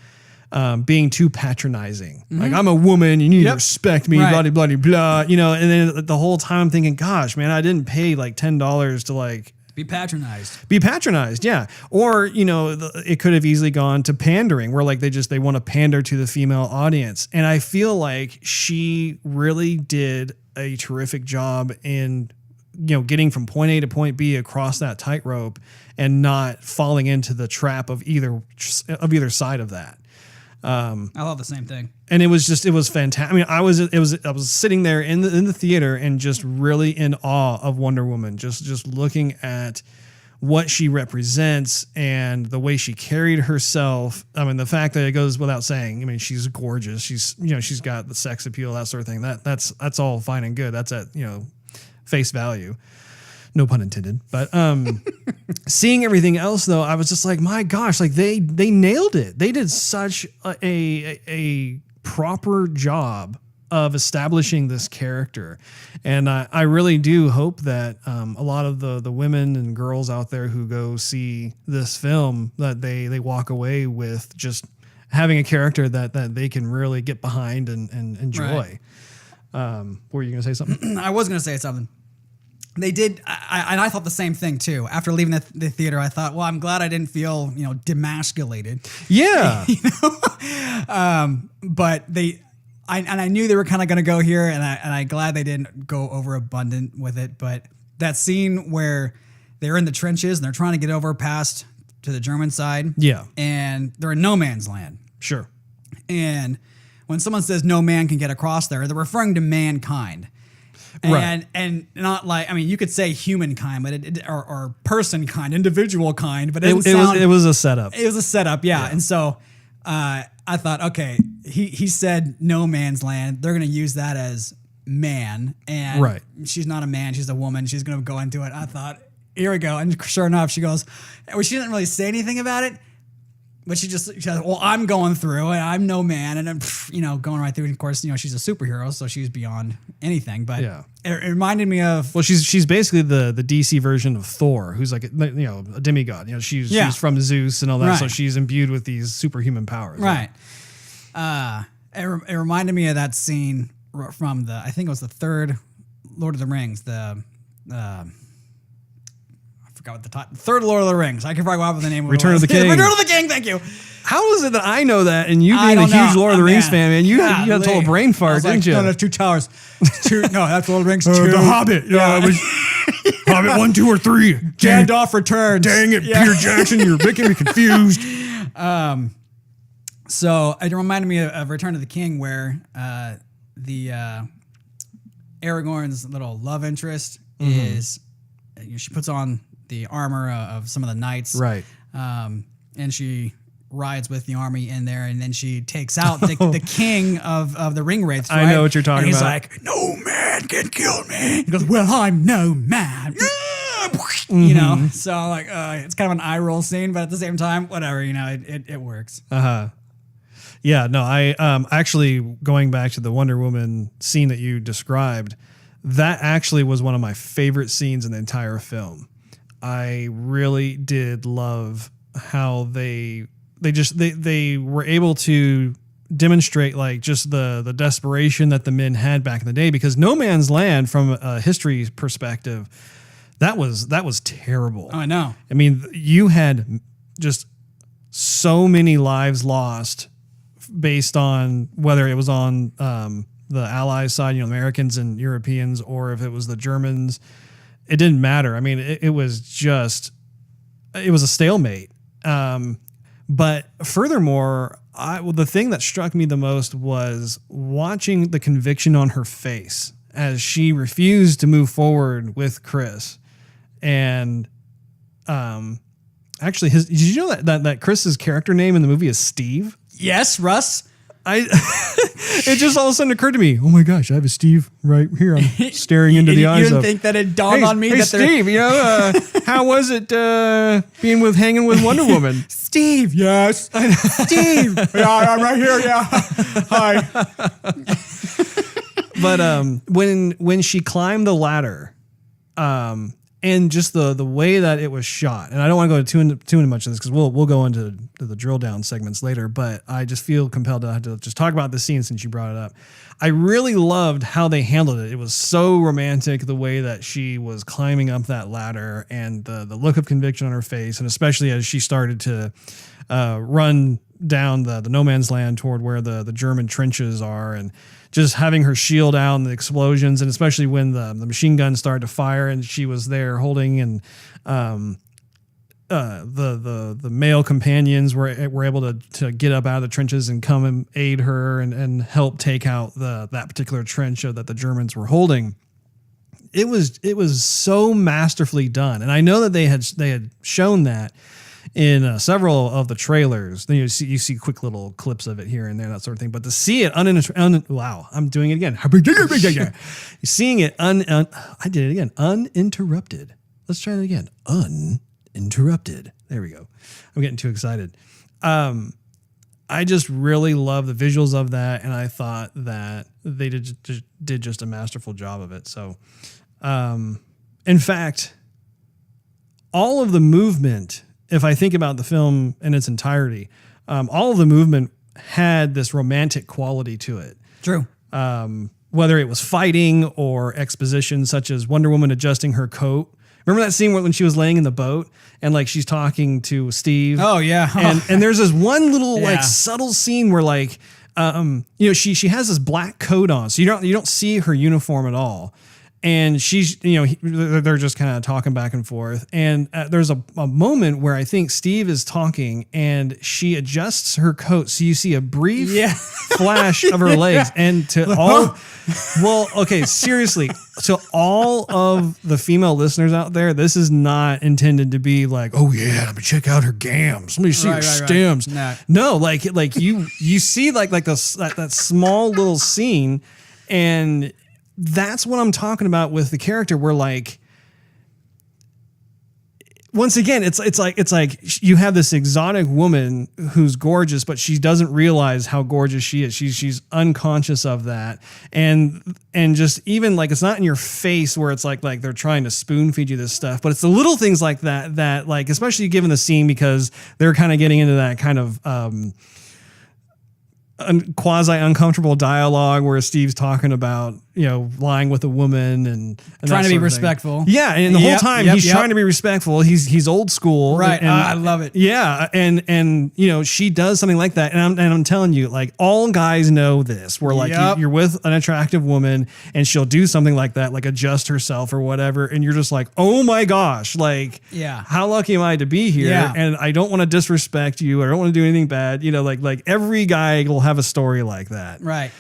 being too patronizing. Mm-hmm. Like, I'm a woman, you need to respect me, blah, blah, blah, blah. You know, and then the whole time I'm thinking, gosh, man, I didn't pay like $10 to like... Be patronized. Be patronized, yeah. Or, you know, it could have easily gone to pandering, where like they want to pander to the female audience. And I feel like she really did a terrific job in, you know, getting from point A to point B across that tightrope and not falling into the trap of either side of that. I love the same thing. And it was fantastic. I mean, I was sitting there in the theater and just really in awe of Wonder Woman, just looking at what she represents and the way she carried herself. I mean, the fact that it goes without saying. I mean, she's gorgeous. She's got the sex appeal, that sort of thing. That's all fine and good. That's at face value. No pun intended. But seeing everything else, though, I was just like, my gosh, like they nailed it. They did such a proper job of establishing this character. And I really do hope that a lot of the women and girls out there who go see this film, that they walk away with just having a character that they can really get behind and enjoy. Right. Were you going to say something? I was going to say something. They did, and I thought the same thing too. After leaving the theater, I thought, well, I'm glad I didn't feel, demasculated. Yeah. But I knew they were kind of going to go here, and I'm glad they didn't go overabundant with it. But that scene where they're in the trenches and they're trying to get over past to the German side. Yeah. And they're in no man's land. Sure. And when someone says no man can get across there, they're referring to mankind. Right. And not like, I mean, you could say humankind, but or person kind, individual kind, but it was a setup. It was a setup, yeah. And so I thought, okay, he said no man's land. They're going to use that as man, and right. She's not a man, she's a woman. She's going to go into it. I thought, here we go. And sure enough, she goes, well, she didn't really say anything about it. But she said, well, I'm going through and I'm no man. And I'm, going right through. And of course, she's a superhero, so she's beyond anything. But yeah. It reminded me of... Well, she's basically the DC version of Thor, who's like, a demigod. She's from Zeus and all that. Right. So she's imbued with these superhuman powers. Right. It reminded me of that scene from I think it was the third Lord of the Rings, forgot what the title. Third Lord of the Rings. I can probably go out with the name. Return of the King. Return of the King. Thank you. How is it that I know that and you being a huge Lord of the Rings fan, man? You had a total brain fart, didn't you? No, there's two towers. No, that's Lord of the Rings. The Hobbit. Yeah. Hobbit 1, 2, or 3. Gandalf returns. Dang it, Peter Jackson, you're making me confused. So it reminded me of Return of the King, where Aragorn's little love interest is she puts on the armor of some of the knights, right? And she rides with the army in there, and then she takes out the king of the ring wraiths. Right? I know what you're talking and about. He's like, "No man can kill me." He goes, "Well, I'm no man." So like it's kind of an eye roll scene, but at the same time, whatever, it works. Yeah, no, I actually going back to the Wonder Woman scene that you described, that actually was one of my favorite scenes in the entire film. I really did love how they were able to demonstrate like just the desperation that the men had back in the day, because no man's land from a history perspective, that was terrible. Oh, I know. I mean, you had just so many lives lost based on whether it was on the Allies side, Americans and Europeans, or if it was the Germans. It didn't matter. I mean, it was a stalemate. But furthermore, the thing that struck me the most was watching the conviction on her face as she refused to move forward with Chris. And actually, did you know that Chris's character name in the movie is Steve? Yes, Russ. It just all of a sudden occurred to me, oh my gosh, I have a Steve right here. I'm staring into the eyes of. You didn't think that it dawned on me that Steve, how was it hanging with Wonder Woman? Steve, yes. Steve. Yeah, I'm right here, yeah. Hi. But when she climbed the ladder, and just the way that it was shot, and I don't want to go too into much of this because we'll go into the drill down segments later, but I just feel compelled to have to just talk about this scene since you brought it up. I really loved how they handled it. It was so romantic, the way that she was climbing up that ladder and the look of conviction on her face, and especially as she started to run down the no man's land toward where the German trenches are, and just having her shield out and the explosions, and especially when the machine gun started to fire and she was there holding, and the male companions were able to get up out of the trenches and come and aid her and help take out that particular trench that the Germans were holding. It was so masterfully done, and I know that they had shown that in several of the trailers. Then you see quick little clips of it here and there, that sort of thing. But to see it wow, I'm doing it again. Seeing it I did it again, uninterrupted. Let's try it again. Uninterrupted. There we go. I'm getting too excited. I just really love the visuals of that, and I thought that they did just a masterful job of it. So, in fact, all of the movement, if I think about the film in its entirety, all of the movement had this romantic quality to it. True. Whether it was fighting or exposition, such as Wonder Woman adjusting her coat. Remember that scene when she was laying in the boat and like she's talking to Steve? Oh yeah. And there's this one little like subtle scene where like she has this black coat on, so you don't see her uniform at all. And she's, they're just kind of talking back and forth. And there's a moment where I think Steve is talking and she adjusts her coat. So you see a brief flash of her legs. And seriously. To all of the female listeners out there, this is not intended to be like, oh yeah, let me check out her gams. Let me see her stems. No, like you see like that small little scene, and that's what I'm talking about with the character where like, once again, it's like you have this exotic woman who's gorgeous, but she doesn't realize how gorgeous she is. She's unconscious of that. And just even like, it's not in your face where it's like they're trying to spoon feed you this stuff, but it's the little things like that like, especially given the scene, because they're kind of getting into that kind of, quasi uncomfortable dialogue where Steve's talking about lying with a woman and trying to be respectful. Yeah, and the whole time he's trying to be respectful. He's old school, right? And, I love it. Yeah, and she does something like that, and I'm telling you, like all guys know this. Where like you're with an attractive woman and she'll do something like that, like adjust herself or whatever, and you're just like, oh my gosh, like how lucky am I to be here? Yeah. And I don't want to disrespect you. I don't want to do anything bad. Like every guy will have a story like that, right?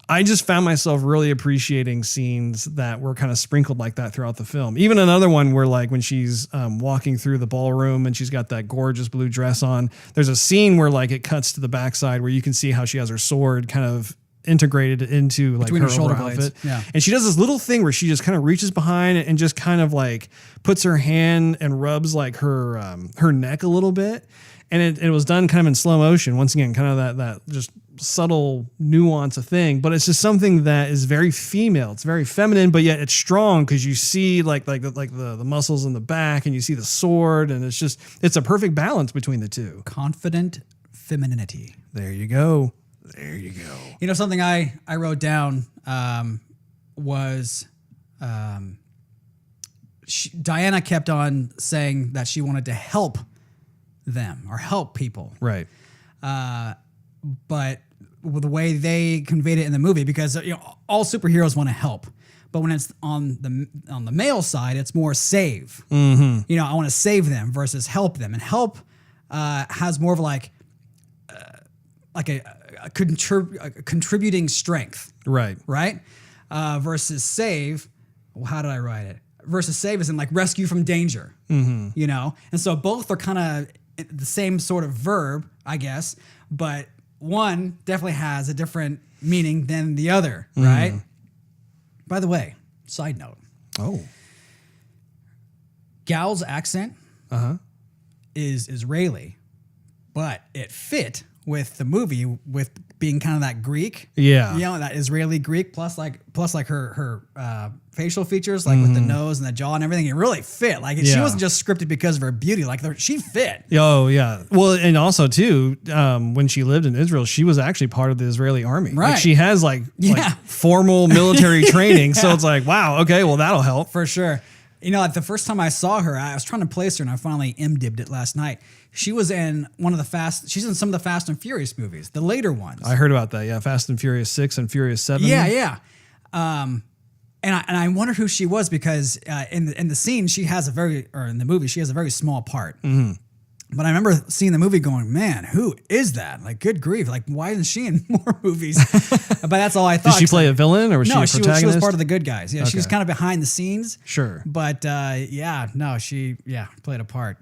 I just found myself really appreciating scenes that were kind of sprinkled like that throughout the film. Even another one where like when she's walking through the ballroom and she's got that gorgeous blue dress on, there's a scene where like it cuts to the backside where you can see how she has her sword kind of integrated into like her shoulder outfit. Yeah. And she does this little thing where she just kind of reaches behind and just kind of like puts her hand and rubs like her neck a little bit. And it was done kind of in slow motion. Once again, kind of that just subtle nuance of thing, but it's just something that is very female. It's very feminine, but yet it's strong because you see like the muscles in the back and you see the sword, and it's a perfect balance between the two. Confident femininity. There you go. Something I wrote down was Diana kept on saying that she wanted to help them or help people. Right. But the way they conveyed it in the movie, because all superheroes want to help, but when it's on the male side, it's more save. Mm-hmm. I want to save them versus help them, and help has more of like a contributing strength. Right. Right. Versus save. Well, how did I write it? Versus save is in like rescue from danger. Mm-hmm. And so both are kind of the same sort of verb, I guess, but one definitely has a different meaning than the other, right? By the way, side note. Oh. Gal's accent is Israeli, but it fit with the movie with being kind of that Greek. Yeah. That Israeli Greek plus like her facial features, like with the nose and the jaw and everything. It really fit. Like she wasn't just scripted because of her beauty. Like she fit. Oh yeah. Well, and also too, when she lived in Israel, she was actually part of the Israeli army. Right. Like she has like formal military training. So it's like, wow, okay, well that'll help. For sure. Like the first time I saw her, I was trying to place her and I finally MDibbed it last night. She was in she's in some of the Fast and Furious movies, the later ones. I heard about that. Yeah. Fast and Furious 6 and Furious 7. Yeah. Yeah. And I wondered who she was because in the scene in the movie she has a very small part. Mm-hmm. But I remember seeing the movie going, man, who is that? Like, good grief! Like, why isn't she in more movies? But that's all I thought. Did she play a villain or was she a protagonist? She was part of the good guys. Yeah, Okay. she was kind of behind the scenes. Sure. But she played a part.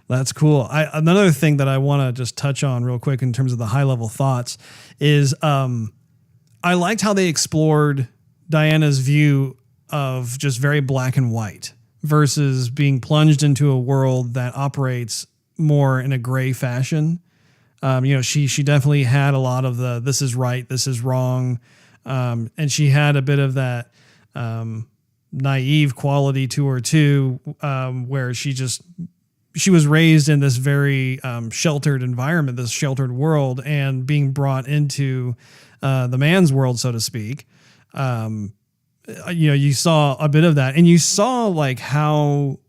That's cool. Another thing that I want to just touch on real quick in terms of the high level thoughts is I liked how they explored Diana's view of just very black and white versus being plunged into a world that operates more in a gray fashion. She definitely had a lot of the this is right, this is wrong, and she had a bit of that naive quality to her too, where she was raised in this very sheltered environment, this sheltered world, and being brought into the man's world, so to speak. You saw a bit of that, and you saw like how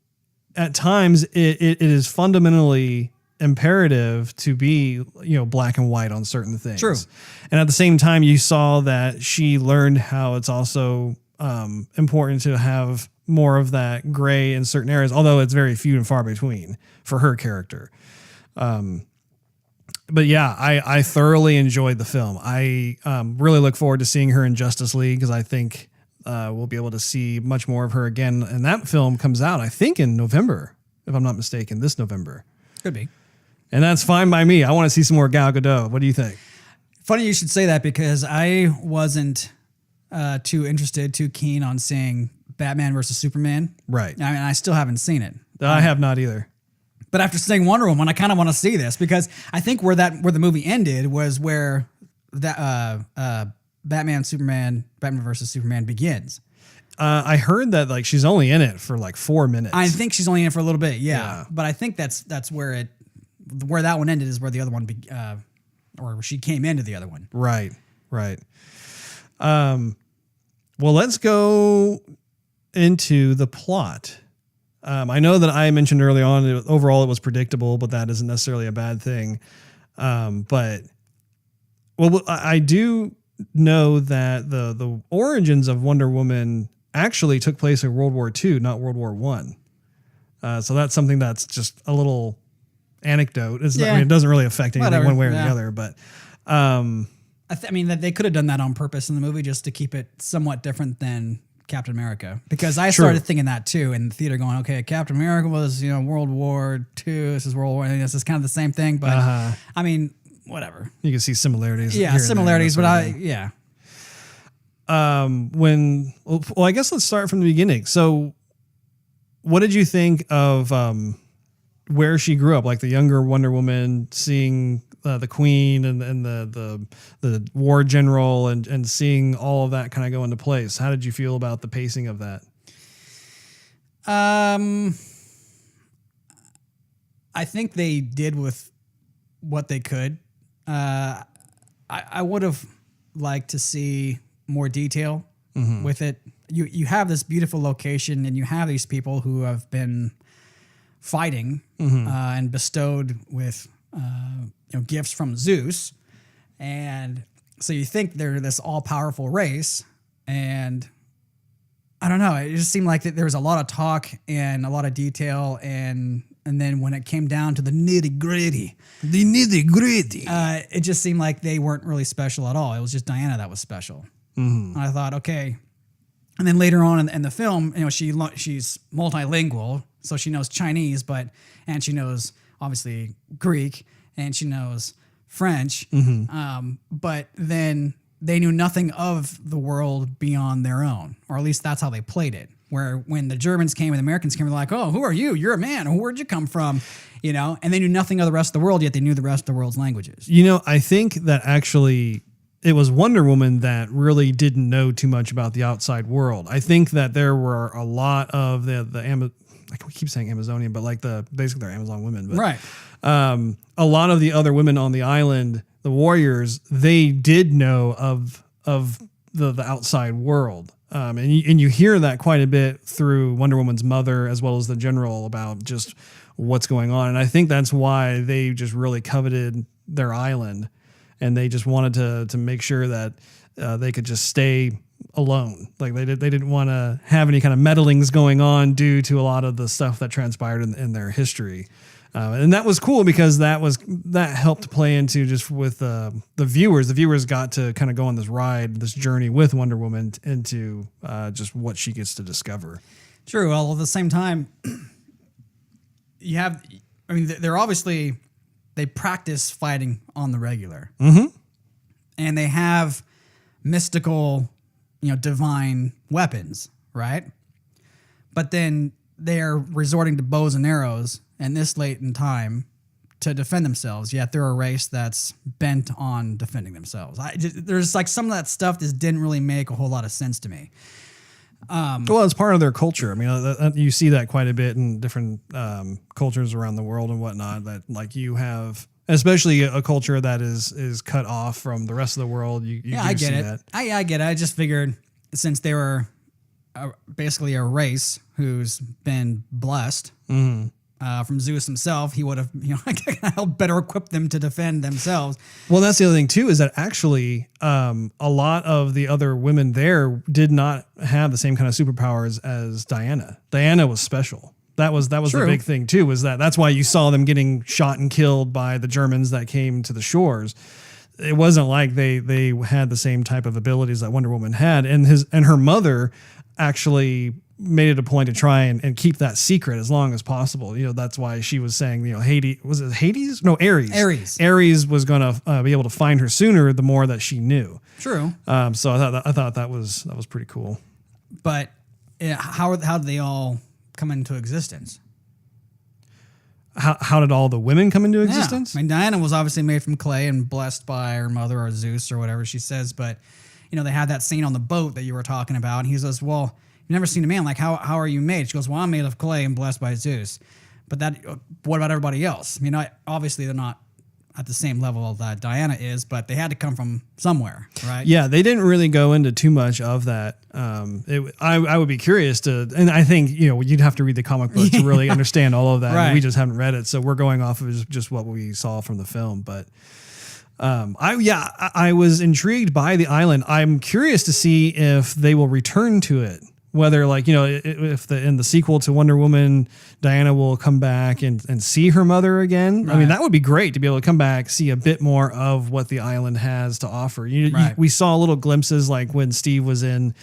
at times it is fundamentally imperative to be, black and white on certain things. True. And at the same time, you saw that she learned how it's also important to have more of that gray in certain areas, although it's very few and far between for her character. But yeah, I thoroughly enjoyed the film. I really look forward to seeing her in Justice League because I think we'll be able to see much more of her again. And that film comes out, I think, in November, if I'm not mistaken, this November. Could be. And that's fine by me. I want to see some more Gal Gadot. What do you think? Funny you should say that because I wasn't too keen on seeing Batman versus Superman. Right. I mean, I still haven't seen it. I have not either. But after seeing Wonder Woman, I kind of want to see this because I think where the movie ended was where that Batman versus Superman begins. I heard that like she's only in it for like 4 minutes. I think she's only in it for a little bit, yeah. But I think that's where that one ended is where the other one or she came into the other one. Right. Well, let's go into the plot. I know that I mentioned early on, overall it was predictable, but that isn't necessarily a bad thing. But I do know that the origins of Wonder Woman actually took place in World War II, not World War I. So that's something that's just a little anecdote. It doesn't really affect anything one way or the other. But I mean, that they could have done that on purpose in the movie just to keep it somewhat different than Captain America, because I started thinking that too in the theater, going, okay, Captain America was World War II, this is World War. This is kind of the same thing, but I mean, whatever. You can see similarities. Yeah, similarities, but I guess let's start from the beginning. So, what did you think of where she grew up, like the younger Wonder Woman, seeing the Queen and the war general and seeing all of that kind of go into place? How did you feel about the pacing of that? I think they did with what they could. I would have liked to see more detail with it. You have this beautiful location and you have these people who have been fighting and bestowed with gifts from Zeus, and so you think they're this all-powerful race, and I don't know, it just seemed like that there was a lot of talk and a lot of detail, and then when it came down to the nitty-gritty, it just seemed like they weren't really special at all. It was just Diana that was special. And I thought, okay. And then later on in the film, she's multilingual, so she knows Chinese, and she knows obviously Greek, and she knows French. But then they knew nothing of the world beyond their own, or at least that's how they played it. Where when the Germans came and the Americans came, they're like, "Oh, who are you? You're a man. Where'd you come from?" And they knew nothing of the rest of the world, yet they knew the rest of the world's languages. I think that actually it was Wonder Woman that really didn't know too much about the outside world. I think that there were a lot of like we keep saying Amazonian, but like basically they're Amazon women. But, right. A lot of the other women on the island, the warriors, they did know of the outside world. And you hear that quite a bit through Wonder Woman's mother as well as the general about just what's going on. And I think that's why they just really coveted their island, and they just wanted to make sure that they could just stay alone. Like they didn't want to have any kind of meddlings going on due to a lot of the stuff that transpired in their history. And that was cool because that helped play into just with the viewers. The viewers got to kind of go on this ride, this journey with Wonder Woman into just what she gets to discover. True. Well, at the same time, they're obviously, they practice fighting on the regular. Mm-hmm. And they have mystical, divine weapons, right? But then they're resorting to bows and arrows and this late in time to defend themselves, yet they're a race that's bent on defending themselves. There's like some of that stuff that didn't really make a whole lot of sense to me. Well, it's part of their culture. I mean, you see that quite a bit in different cultures around the world and whatnot, that like you have, especially a culture that is cut off from the rest of the world. I get it. That. I get it. I just figured since they were basically a race who's been blessed from Zeus himself, he would have helped better equip them to defend themselves. Well, that's the other thing too, is that actually a lot of the other women there did not have the same kind of superpowers as Diana. Diana was special. That was True. the big thing too, was that's why you saw them getting shot and killed by the Germans that came to the shores. It wasn't like they had the same type of abilities that Wonder Woman had, and her mother actually made it a point to try and keep that secret as long as possible. That's why she was saying, Hades, was it Hades? No, Ares. Ares was going to be able to find her sooner the more that she knew. True. So I thought that was pretty cool. But how did they all come into existence? How did all the women come into existence? Yeah. I mean, Diana was obviously made from clay and blessed by her mother or Zeus or whatever she says. But, they had that scene on the boat that you were talking about. And he says, well, you've never seen a man. Like, how are you made? She goes, well, I'm made of clay and blessed by Zeus. But what about everybody else? I mean, obviously they're not at the same level that Diana is, but they had to come from somewhere, right? Yeah, they didn't really go into too much of that. I would be curious to, and I think, you'd have to read the comic book to really understand all of that. Right. We just haven't read it, so we're going off of just what we saw from the film. But I was intrigued by the island. I'm curious to see if they will return to it. Whether if in the sequel to Wonder Woman, Diana will come back and see her mother again. Right. I mean, that would be great to be able to come back, see a bit more of what the island has to offer. We saw little glimpses like when Steve was in.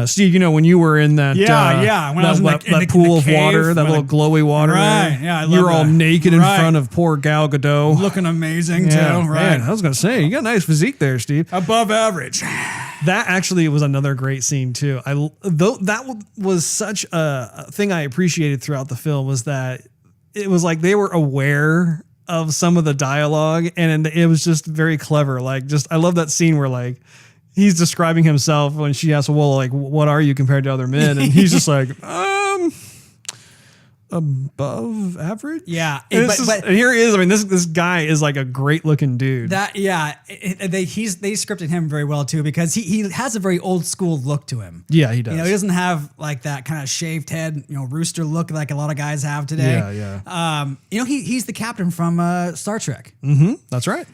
Steve, when you were in that, when I was in that pool of water, that little glowy water, right? Yeah, I love you were all that. naked in front of poor Gal Gadot, looking amazing too. Yeah, Right? Man, I was gonna say you got a nice physique there, Steve. Above average. That actually was another great scene too. That was such a thing I appreciated throughout the film, was that it was like they were aware of some of the dialogue, and it was just very clever. I love that scene where he's describing himself when she asks, well, what are you compared to other men? And he's just like, above average. Yeah. And here he is. I mean, this guy is like a great looking dude. They scripted him very well too, because he has a very old school look to him. Yeah, he does. He doesn't have like that kind of shaved head, rooster look like a lot of guys have today. Yeah. He's the captain from Star Trek. Mm-hmm. That's right.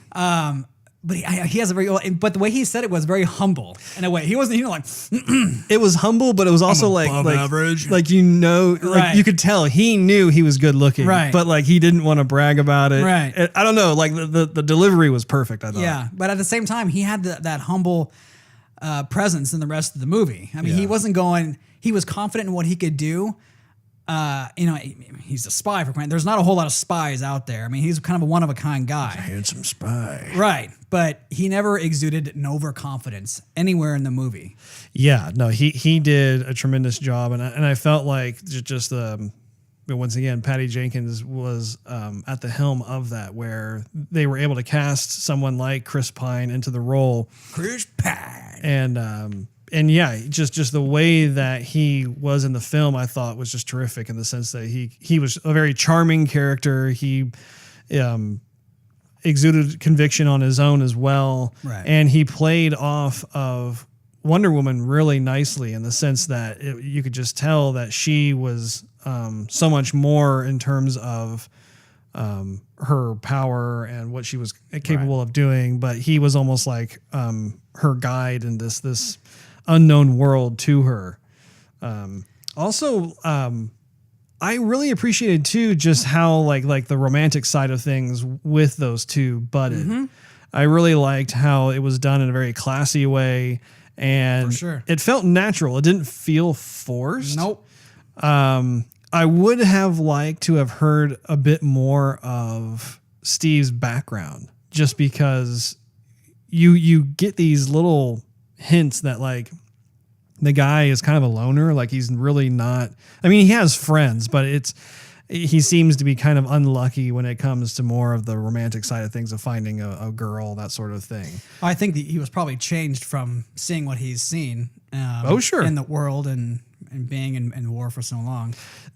But he has a but the way he said it was very humble in a way. He wasn't, it was humble, but it was also above average. Right. You could tell he knew he was good looking, right? But he didn't want to brag about it, right? I don't know, the delivery was perfect, I thought. Yeah, but at the same time, he had that humble presence in the rest of the movie. I mean, he wasn't going. He was confident in what he could do. He's a spy for Quentin. There's not a whole lot of spies out there. I mean, he's kind of a one-of-a-kind guy. He's a handsome spy. Right. But he never exuded an overconfidence anywhere in the movie. Yeah, no, he did a tremendous job. And I felt like just once again, Patty Jenkins was at the helm of that, where they were able to cast someone like Chris Pine into the role. Chris Pine. And yeah, just the way that he was in the film, I thought was just terrific, in the sense that he was a very charming character. He exuded conviction on his own as well. Right. And he played off of Wonder Woman really nicely, in the sense that you could just tell that she was so much more in terms of her power and what she was capable of doing. But he was almost like her guide in this unknown world to her. Also, I really appreciated too just how like the romantic side of things with those two budded. Mm-hmm. I really liked how it was done in a very classy way, and For sure. it felt natural. It didn't feel forced. Nope. I would have liked to have heard a bit more of Steve's background, just because you get these little hints that like the guy is kind of a loner. Like he's really not, I mean, he has friends, but he seems to be kind of unlucky when it comes to more of the romantic side of things, of finding a girl, that sort of thing. I think that he was probably changed from seeing what he's seen. Sure. In the world and being in war for so long.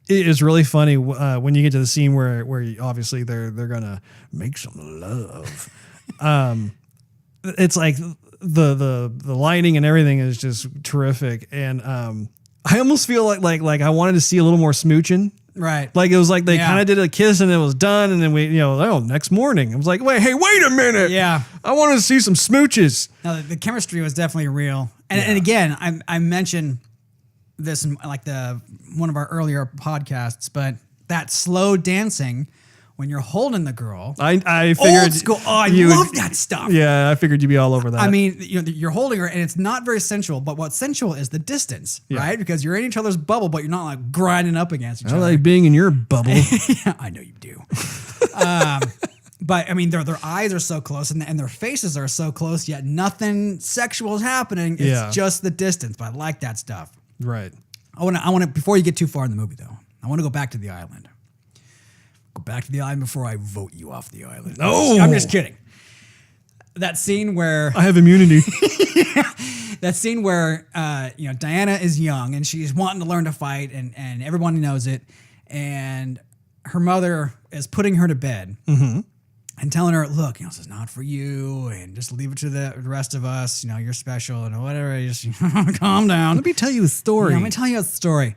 It is really funny when you get to the scene where obviously they're gonna make some love. It's like the lighting and everything is just terrific, and I almost feel like I wanted to see a little more smooching. Right. Like it was like they Yeah. kind of did a kiss and it was done, and then next morning I was like, wait a minute, Yeah. I wanted to see some smooches. No, the chemistry was definitely real. And again, I mentioned this in like one of our earlier podcasts, but that slow dancing when you're holding the girl. I figured Old school. Oh, I you love would- that stuff. Yeah, I figured you'd be all over that. I mean, you're holding her, and it's not very sensual. But what's sensual is the distance, right? Because you're in each other's bubble, but you're not like grinding up against each I other. like being in your bubble. Yeah, I know you do. But I mean, their eyes are so close, and their faces are so close, yet nothing sexual is happening. It's just the distance. But I like that stuff. Right. I want to. Before you get too far in the movie, though, I want to go back to the island. Go back to the island before I vote you off the island. No. I'm just kidding. That scene where I have immunity. that scene where Diana is young and she's wanting to learn to fight, and everyone knows it, and her mother is putting her to bed and telling her, look, this is not for you, and just leave it to the rest of us. You're special and whatever. Just calm down. Let me tell you a story. Let me tell you a story.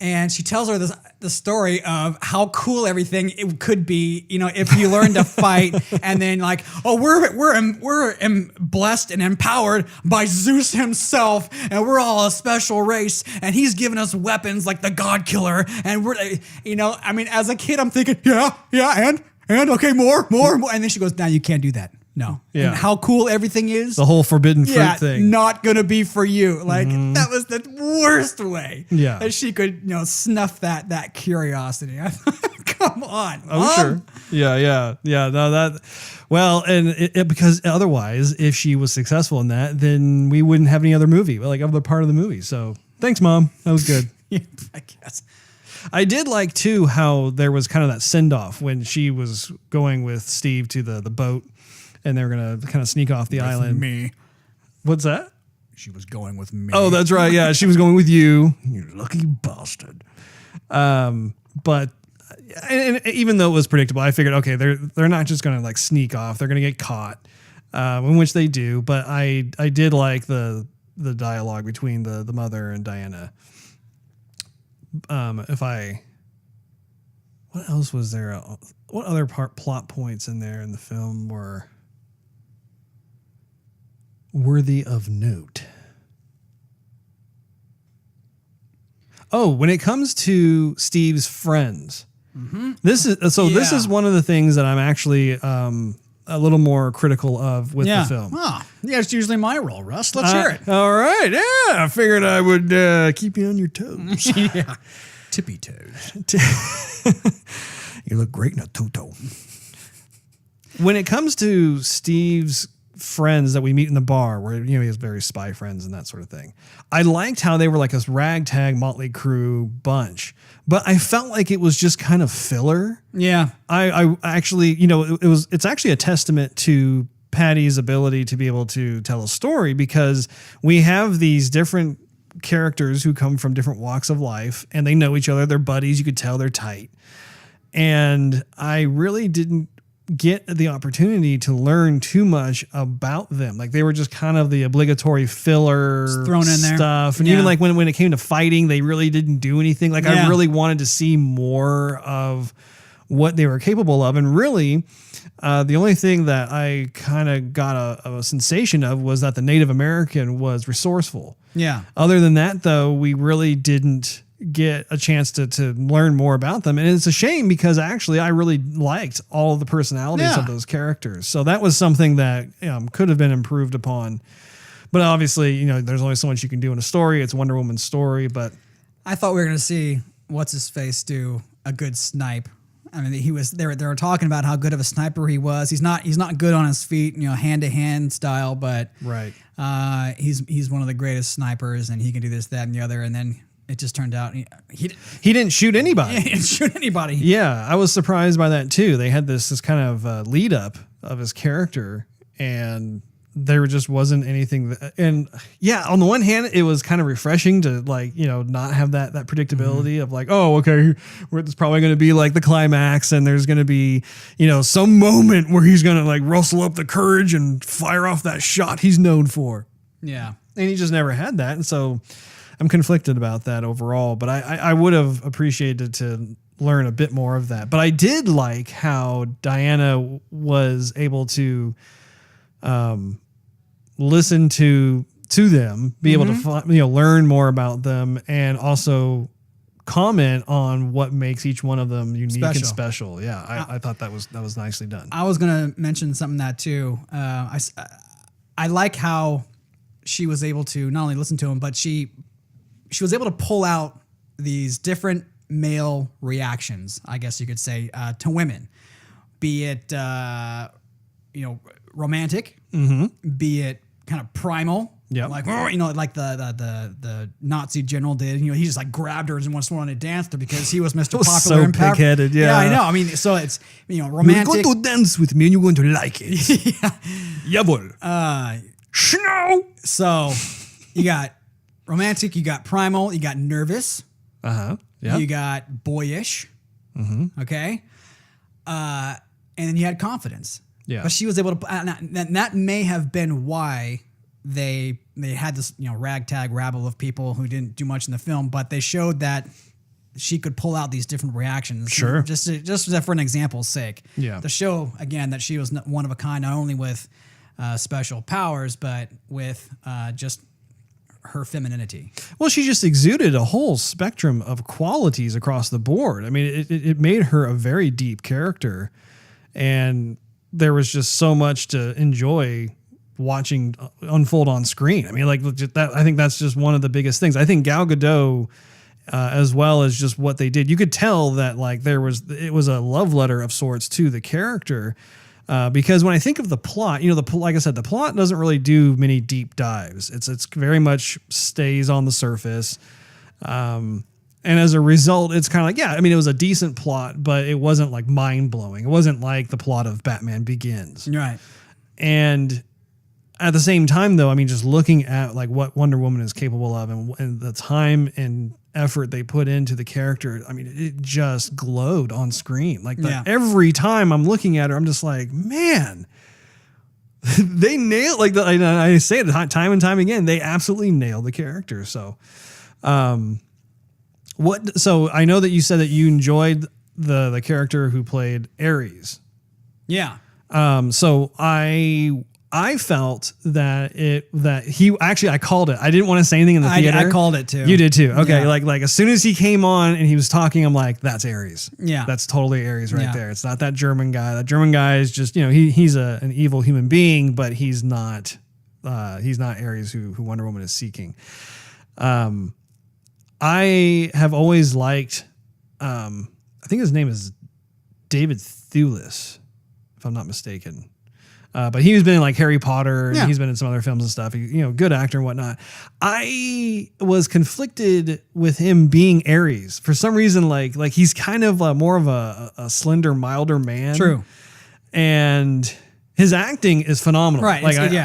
And she tells her the story of how cool everything it could be, if you learn to fight, and then like, oh, we're blessed and empowered by Zeus himself, and we're all a special race, and he's given us weapons like the God Killer, and we're, I mean, as a kid, I'm thinking, yeah, and okay, more, and then she goes, now you can't do that. No. Yeah. And how cool everything is. The whole forbidden fruit thing. Not gonna be for you. Like that was the worst way. Yeah. That she could, snuff that curiosity. I thought, come on. Oh, Mom. sure. Yeah. No, that. Well, and because otherwise, if she was successful in that, then we wouldn't have any other movie, like other part of the movie. So thanks, Mom. That was good. Yeah, I guess. I did like too how there was kind of that send off when she was going with Steve to the boat, and they were gonna kind of sneak off the island. Me. What's that? She was going with me. Oh, that's right. Yeah, she was going with you. You lucky bastard. But and even though it was predictable, I figured, okay, they're not just gonna like sneak off. They're gonna get caught, in which they do. But I did like the dialogue between the mother and Diana. What else was there? What other plot points in there in the film were worthy of note? Oh, when it comes to Steve's friends, this is one of the things that I'm actually a little more critical of with the film. Oh, yeah, it's usually my role, Russ. Let's hear it. All right, yeah, I figured I would keep you on your toes. Yeah. Tippy toes. You look great in a tutu. When it comes to Steve's friends that we meet in the bar, where he has various spy friends and that sort of thing, I liked how they were like this ragtag motley crew bunch, but I felt like it was just kind of filler. Yeah. I actually, it's actually a testament to Patty's ability to be able to tell a story, because we have these different characters who come from different walks of life, and they know each other. They're buddies. You could tell they're tight. And I really didn't get the opportunity to learn too much about them. Like they were just kind of the obligatory filler Just thrown in there. stuff. And Yeah. even like when it came to fighting, they really didn't do anything. Like I Yeah. really wanted to see more of what they were capable of. And really, The only thing that I kind of got a sensation of was that the Native American was resourceful. Yeah. Other than that, though, we really didn't get a chance to learn more about them. And it's a shame because actually I really liked all of the personalities of those characters. So that was something that could have been improved upon. But obviously, there's only so much you can do in a story. It's Wonder Woman's story, but I thought we were going to see what's-his-face do a good snipe. I mean, they were talking about how good of a sniper he was. He's not good on his feet, hand-to-hand style, but right. He's one of the greatest snipers, and he can do this, that, and the other. And then it just turned out he didn't shoot anybody. He didn't shoot anybody. Yeah, I was surprised by that too. They had this kind of lead up of his character, and there just wasn't anything. And yeah, on the one hand, it was kind of refreshing to not have that predictability of oh, okay, it's probably going to be like the climax, and there's going to be some moment where he's going to rustle up the courage and fire off that shot he's known for. Yeah, and he just never had that, and so I'm conflicted about that overall. But I would have appreciated to learn a bit more of that. But I did like how Diana was able to listen to them, be able to learn more about them, and also comment on what makes each one of them unique and special. Yeah, I thought that was nicely done. I was gonna mention something that too. I like how she was able to not only listen to him, but she was able to pull out these different male reactions, I guess you could say, to women, be it romantic, be it kind of primal, like the Nazi general did. He just grabbed her and just wanted to dance to her because he was Mr. Popular so and powerful. pig-headed, yeah. I know. I mean, so it's romantic. You're going to dance with me and you're going to like it. Jawohl. Snow. So you got romantic, you got primal, you got nervous. Yeah. You got boyish. Okay. And then you had confidence. Yeah. But she was able to, and that may have been why they had this, ragtag rabble of people who didn't do much in the film, but they showed that she could pull out these different reactions. Sure. Just for an example's sake. Yeah. To show, again, that she was one of a kind, not only with special powers, but with just her femininity. Well, she just exuded a whole spectrum of qualities across the board. I mean, it made her a very deep character, and there was just so much to enjoy watching unfold on screen. I mean, that, I think that's just one of the biggest things. I think Gal Gadot, as well as just what they did, you could tell that it was a love letter of sorts to the character. Because when I think of the plot, like I said, the plot doesn't really do many deep dives. It's very much stays on the surface. And as a result, it's kind of it was a decent plot, but it wasn't mind blowing. It wasn't like the plot of Batman Begins. Right. And at the same time, though, I mean, just looking at what Wonder Woman is capable of and the time and effort they put into the character, I mean, it just glowed on screen. Every time I'm looking at her, I'm just like, man, they nailed, I say it time and time again, they absolutely nailed the character. So, so I know that you said that you enjoyed the character who played Ares. Yeah. So I felt that he actually, I called it. I didn't want to say anything in the theater. I called it too. You did too. Okay. Yeah. Like as soon as he came on and he was talking, I'm like, that's Ares. Yeah. That's totally Ares right there. It's not that German guy. That German guy is just, he's an evil human being, but he's not Ares who Wonder Woman is seeking. I have always liked, I think his name is David Thewlis, if I'm not mistaken. But he's been in Harry Potter, and he's been in some other films and stuff. Good actor and whatnot. I was conflicted with him being Ares for some reason. He's kind of more of a slender, milder man. True. And his acting is phenomenal. Right.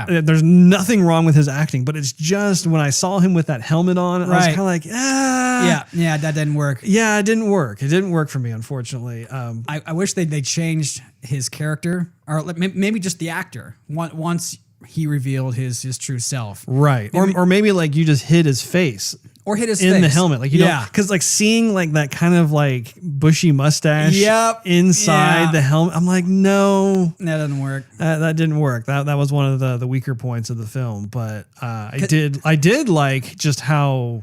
There's nothing wrong with his acting, but it's just when I saw him with that helmet on, I was kind of like, Yeah, that didn't work. Yeah, it didn't work. It didn't work for me, unfortunately. I wish they changed his character, or maybe just the actor once he revealed his true self. Right. Or maybe you just hid his face. or hit his in face. the helmet. Like, you know, because like seeing like that kind of like bushy mustache inside the helmet, I'm like, no, that doesn't work. That didn't work. That was one of the weaker points of the film. But I did like just how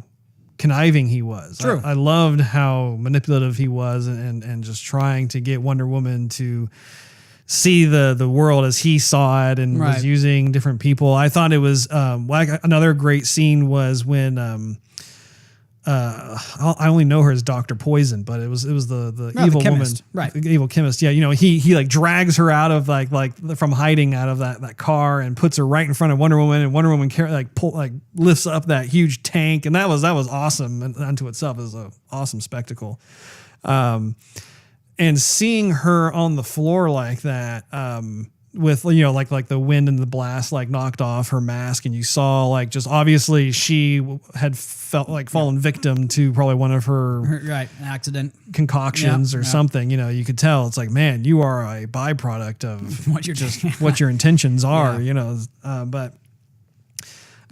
conniving he was. True. I loved how manipulative he was and just trying to get Wonder Woman to see the world as he saw it and was using different people. I thought it was like another great scene was when I only know her as Dr. Poison, but it was the evil chemist. woman, Right? The evil chemist. Yeah, you know, he like drags her out of like from hiding out of that car and puts her right in front of Wonder Woman, and Wonder Woman lifts up that huge tank, and that was awesome and unto itself. It was an awesome spectacle. And seeing her on the floor like that, with, you know, like the wind and the blast like knocked off her mask, and you saw like just obviously she had felt like fallen victim to probably one of her an accident concoctions or something. You know, you could tell it's like, man, you are a byproduct of what your intentions are. You know, but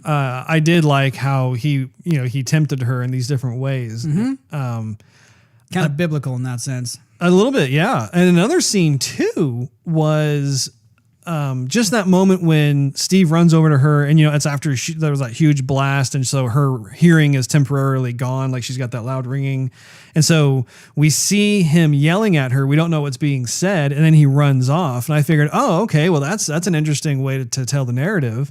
I did like how he tempted her in these different ways. Kind of biblical in that sense. A little bit, yeah. And another scene too was just that moment when Steve runs over to her, and you know, it's after there was that huge blast, and so her hearing is temporarily gone, like she's got that loud ringing, and so we see him yelling at her. We don't know what's being said, and then he runs off. And I figured, oh, okay, well that's an interesting way to tell the narrative,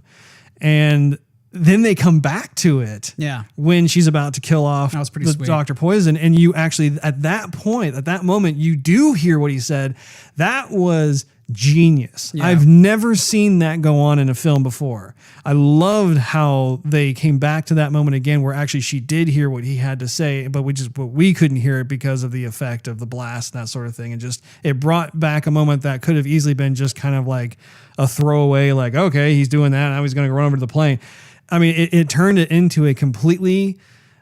and then they come back to it when she's about to kill off the Dr. Poison. And you actually, at that moment, you do hear what he said. That was genius. Yeah. I've never seen that go on in a film before. I loved how they came back to that moment again, where actually she did hear what he had to say, but we couldn't hear it because of the effect of the blast and that sort of thing. And just, it brought back a moment that could have easily been just kind of like a throwaway, like, okay, he's doing that, now he's going to run over to the plane. I mean, it turned it into a completely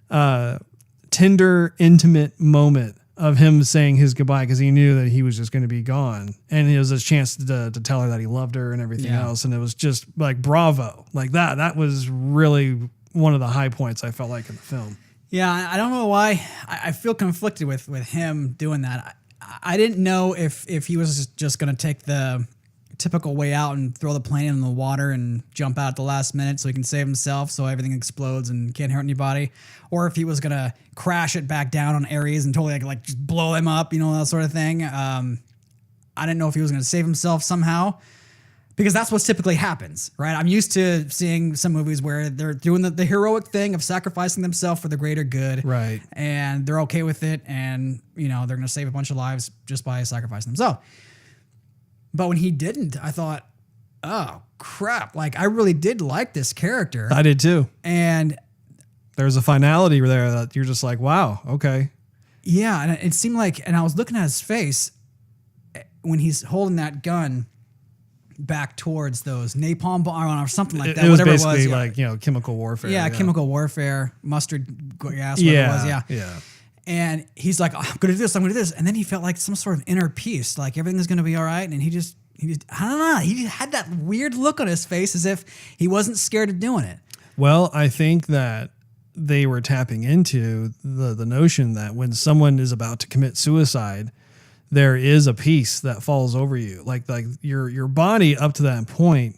tender, intimate moment of him saying his goodbye, because he knew that he was just going to be gone. And it was a chance to tell her that he loved her and everything else. And it was just like, bravo. Like that was really one of the high points I felt like in the film. Yeah, I don't know why. I feel conflicted with him doing that. I didn't know if he was just going to take the typical way out and throw the plane in the water and jump out at the last minute so he can save himself, so everything explodes and can't hurt anybody, or if he was gonna crash it back down on Ares and totally like just blow him up, you know, that sort of thing. I didn't know if he was gonna save himself somehow, because that's what typically happens, right? I'm used to seeing some movies where they're doing the heroic thing of sacrificing themselves for the greater good, right? And they're okay with it, and you know, they're gonna save a bunch of lives just by sacrificing themselves. But when he didn't, I thought, oh, crap. Like, I really did like this character. I did too. And there's a finality there that you're just like, wow, okay. Yeah, and it seemed like, and I was looking at his face when he's holding that gun back towards those napalm bombs or something like that. It was whatever basically it was, like, you know, chemical warfare. Yeah, chemical warfare, mustard gas, whatever it was, Yeah. And he's like, oh, I'm going to do this, I'm going to do this. And then he felt like some sort of inner peace, like everything is going to be all right. And he just, I don't know, he had that weird look on his face as if he wasn't scared of doing it. Well, I think that they were tapping into the notion that when someone is about to commit suicide, there is a peace that falls over you. Like your body up to that point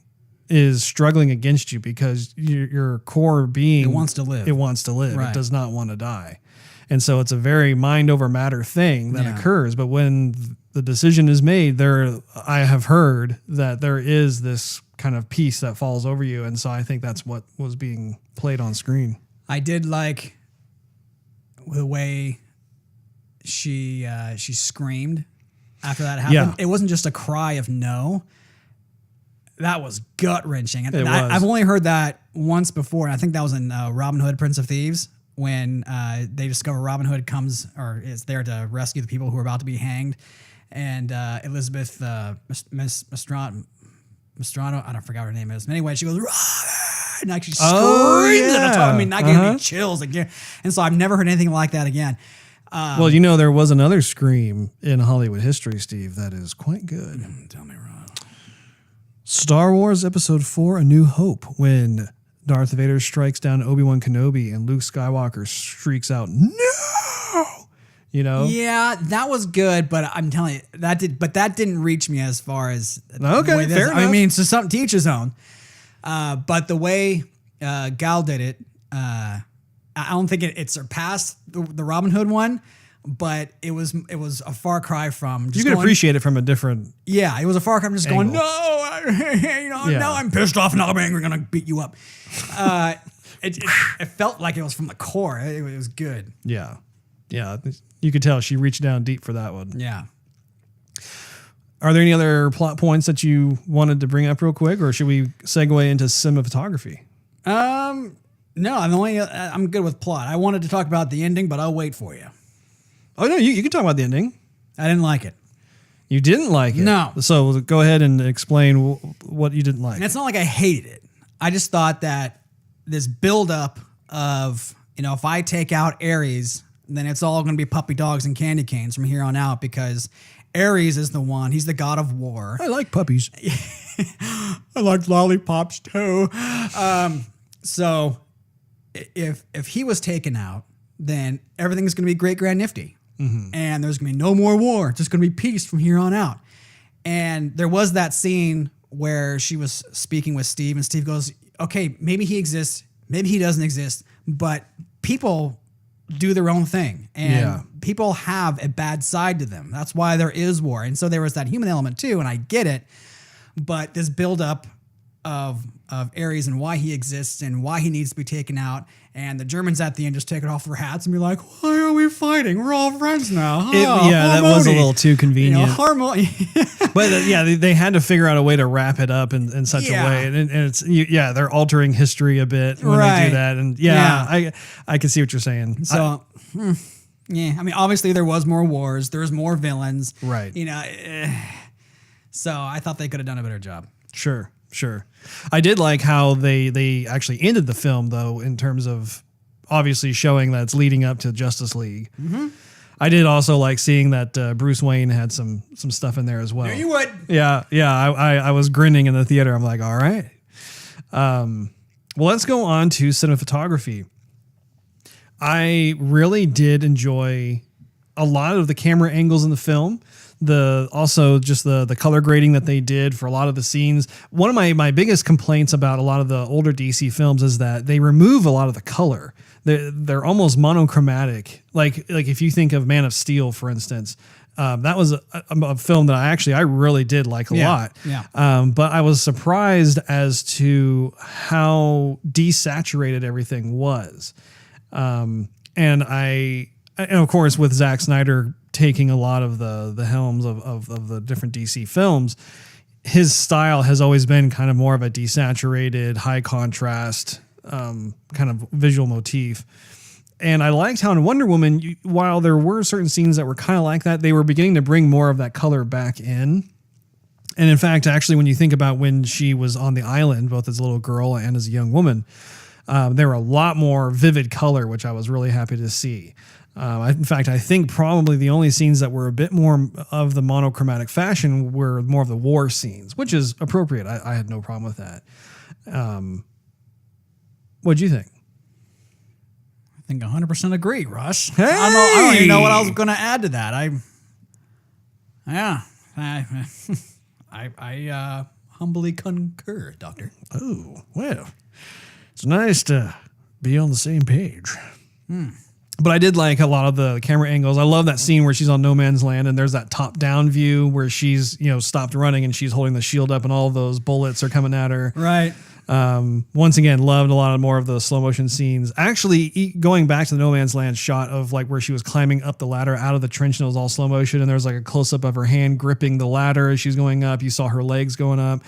is struggling against you because your core being, it wants to live. Right. It does not want to die. And so it's a very mind over matter thing that occurs. But when the decision is made, I have heard that there is this kind of peace that falls over you. And so I think that's what was being played on screen. I did like the way she screamed after that happened. Yeah. It wasn't just a cry of no. That was gut wrenching. And was. I've only heard that once before. And I think that was in Robin Hood, Prince of Thieves, when they discover Robin Hood is there to rescue the people who are about to be hanged. And Elizabeth Mastrano, I don't forget what her name is. Anyway, she goes, Robin! And actually screams at the top. I mean, that gave me chills again. And so I've never heard anything like that again. Well, you know, there was another scream in Hollywood history, Steve, that is quite good. Tell me, Rob. Star Wars Episode 4, A New Hope, when Darth Vader strikes down Obi-Wan Kenobi and Luke Skywalker streaks out, no! You know? Yeah, that was good, but I'm telling you, that didn't reach me as far as Okay, fair enough. I mean, so something to each his own. But the way Gal did it, I don't think it surpassed the Robin Hood one, but it was a far cry from. You can appreciate it from a different. Yeah, it was a far cry from just angle. going, now I'm pissed off, now I'm angry, I'm gonna beat you up. It felt like it was from the core. It was good. Yeah. You could tell she reached down deep for that one. Yeah. Are there any other plot points that you wanted to bring up real quick, or should we segue into cinematography? No, I'm good with plot. I wanted to talk about the ending, but I'll wait for you. Oh no, you can talk about the ending. I didn't like it. You didn't like it? No. So go ahead and explain what you didn't like. And it's not like I hated it. I just thought that this buildup of, if I take out Ares, then it's all going to be puppy dogs and candy canes from here on out, because Ares is the one. He's the god of war. I like puppies. I like lollipops too. So if he was taken out, then everything's going to be great, grand, nifty. Mm-hmm. And there's going to be no more war. It's just going to be peace from here on out. And there was that scene where she was speaking with Steve, and Steve goes, okay, maybe he exists, maybe he doesn't exist, but people do their own thing, and people have a bad side to them. That's why there is war. And so there was that human element too, and I get it, but this buildup of Ares and why he exists and why he needs to be taken out, and the Germans at the end just take it off their hats and be like, why are we fighting? We're all friends now. That was a little too convenient. Harmony. But they had to figure out a way to wrap it up in such a way, and it's they're altering history a bit when they do that, and I can see what you're saying. So I mean, obviously there was more wars, there's more villains, right? So I thought they could have done a better job. Sure. I did like how they actually ended the film, though, in terms of obviously showing that it's leading up to Justice League. Mm-hmm. I did also like seeing that Bruce Wayne had some stuff in there as well. Yeah, you would. Yeah. I was grinning in the theater. I'm like, all right. Well, let's go on to cinematography. I really did enjoy a lot of the camera angles in the film. Also just the color grading that they did for a lot of the scenes. One of my biggest complaints about a lot of the older DC films is that they remove a lot of the color. They're almost monochromatic. Like if you think of Man of Steel, for instance, that was a film that I really did like a lot. Yeah. But I was surprised as to how desaturated everything was. And of course with Zack Snyder taking a lot of the helms of the different DC films, his style has always been kind of more of a desaturated, high contrast kind of visual motif. And I liked how in Wonder Woman, while there were certain scenes that were kind of like that, they were beginning to bring more of that color back in. And in fact, actually, when you think about when she was on the island, both as a little girl and as a young woman, there were a lot more vivid color, which I was really happy to see. In fact, I think probably the only scenes that were a bit more of the monochromatic fashion were more of the war scenes, which is appropriate. I had no problem with that. What'd you think? I think 100% agree, Russ. Hey! I don't even know what I was going to add to that. I humbly concur, Doctor. Oh, well, it's nice to be on the same page. But I did like a lot of the camera angles. I love that scene where she's on no man's land and there's that top down view where she's, stopped running and she's holding the shield up and all of those bullets are coming at her. Right. Once again, loved a lot more of the slow motion scenes. Actually, going back to the no man's land shot of like where she was climbing up the ladder out of the trench and it was all slow motion. And there was like a close up of her hand gripping the ladder as she's going up. You saw her legs going up.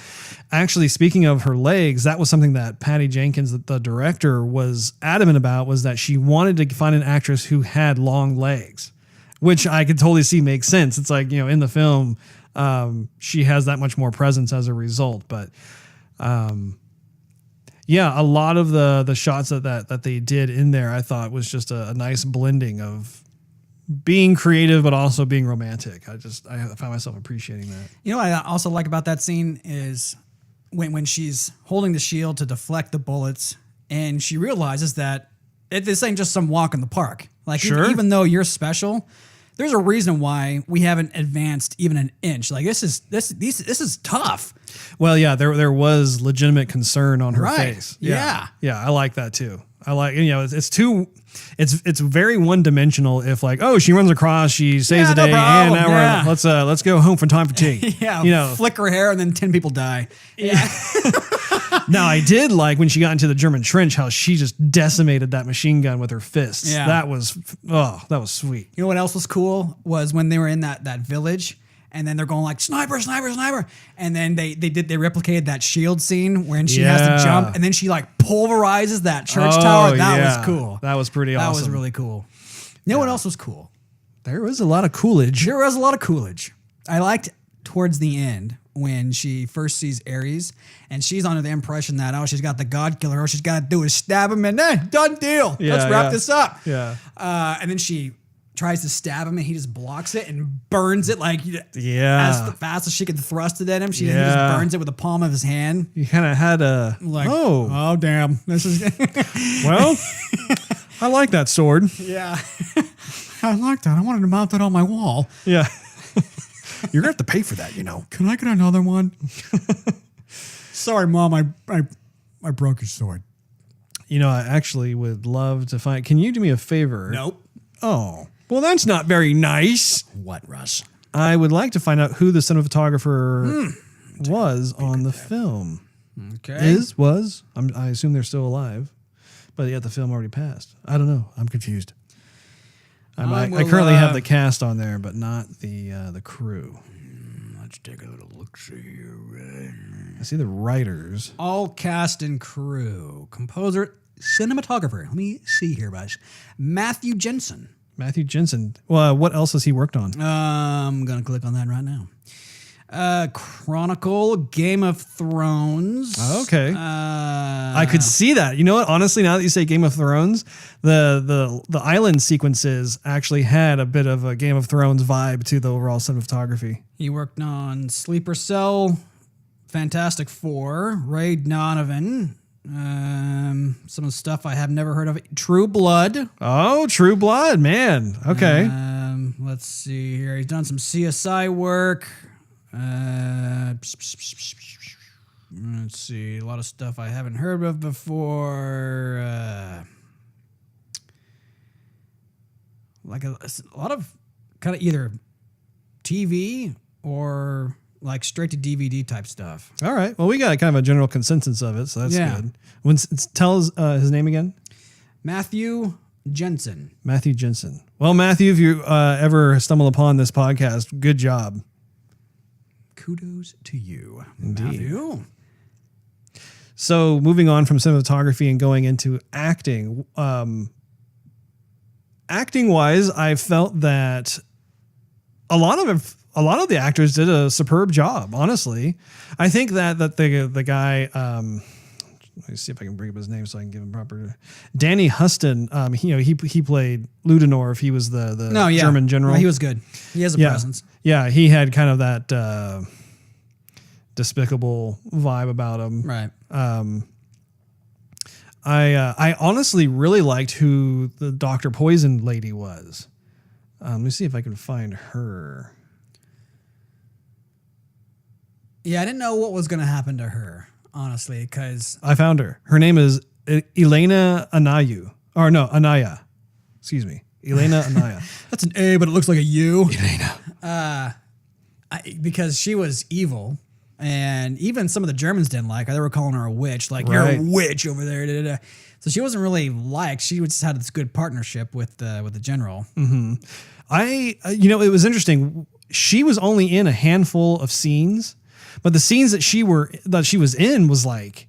Actually, speaking of her legs, that was something that Patty Jenkins, the director, was adamant about, was that she wanted to find an actress who had long legs, which I could totally see makes sense. It's like, in the film, she has that much more presence as a result. But, yeah, a lot of the shots that they did in there, I thought was just a nice blending of being creative, but also being romantic. I found myself appreciating that. What I also like about that scene is when she's holding the shield to deflect the bullets and she realizes that this ain't just some walk in the park. Like Sure. even though you're special, there's a reason why we haven't advanced even an inch. Like this is tough. Well, yeah, there was legitimate concern on her Right. face. Yeah. Yeah, I like that too. I like, it's very one dimensional. If like, oh, she runs across, she saves Yeah, a no day, problem. and now let's go home for time for tea. Yeah, flick her hair and then 10 people die. Yeah. Now, I did like when she got into the German trench, how she just decimated that machine gun with her fists. Yeah. That was sweet. You know what else was cool was when they were in that village and then they're going like sniper, sniper, sniper, and then they replicated that shield scene when she has to jump and then she like pulverizes that church tower. That was cool. That was pretty awesome. That was really cool. You know what else was cool? There was a lot of Coolidge. There was a lot of Coolidge. I liked towards the end when she first sees Ares and she's under the impression that, oh, she's got the God Killer. All she's got to do is stab him and then done deal. Let's wrap this up. Yeah. And then she tries to stab him and he just blocks it and burns it like as fast as she can thrust it at him. He just burns it with the palm of his hand. You kind of had a, Like, oh damn. This is well, I like that sword. Yeah. I like that. I wanted to mount that on my wall. Yeah. You're going to have to pay for that, Can I get another one? Sorry, Mom. I broke your sword. I actually would love to find. Can you do me a favor? Nope. Oh, well, that's not very nice. What, Russ? I would like to find out who the cinematographer was on the film. Okay. I assume they're still alive, but yet the film already passed. I don't know. I'm confused. I currently have the cast on there, but not the crew. Let's take a little look. See here. I see the writers. All cast and crew, composer, cinematographer. Let me see here, guys. Matthew Jensen. Matthew Jensen. Well, what else has he worked on? I'm gonna click on that right now. Chronicle, Game of Thrones. Okay. I could see that. You know what? Honestly, now that you say Game of Thrones, the island sequences actually had a bit of a Game of Thrones vibe to the overall cinematography. He worked on Sleeper Cell, Fantastic Four, Ray Donovan. Some of the stuff I have never heard of. True Blood. Oh, True Blood, man. Okay. Let's see here. He's done some CSI work. Let's see. A lot of stuff I haven't heard of before. Like a lot of kind of either TV or like straight to DVD type stuff. All right. Well, we got kind of a general consensus of it, so that's good. Tell us his name again. Matthew Jensen. Matthew Jensen. Well, Matthew, if you ever stumble upon this podcast, good job. Kudos to you, Indeed. Matthew. So moving on from cinematography and going into acting, acting wise, I felt that a lot of the actors did a superb job. Honestly, I think that the guy, let me see if I can bring up his name so I can give him proper. Danny Huston. He played Ludendorff. He was the German general. No, he was good. He has a presence. Yeah, he had kind of that despicable vibe about him. Right. I honestly really liked who the Dr. Poison lady was. Let me see if I can find her. Yeah, I didn't know what was going to happen to her, honestly, because I found her. Her name is Elena Anayu. Or no, Anaya. Excuse me. Elena Anaya. that's an A, but it looks like a U. Elena. Because she was evil, and even some of the Germans didn't like her. They were calling her a witch, like, you're a witch over there. Da, da, da. So she wasn't really liked. She just had this good partnership with the general. Mm-hmm. It was interesting. She was only in a handful of scenes, but the scenes that she was in was like,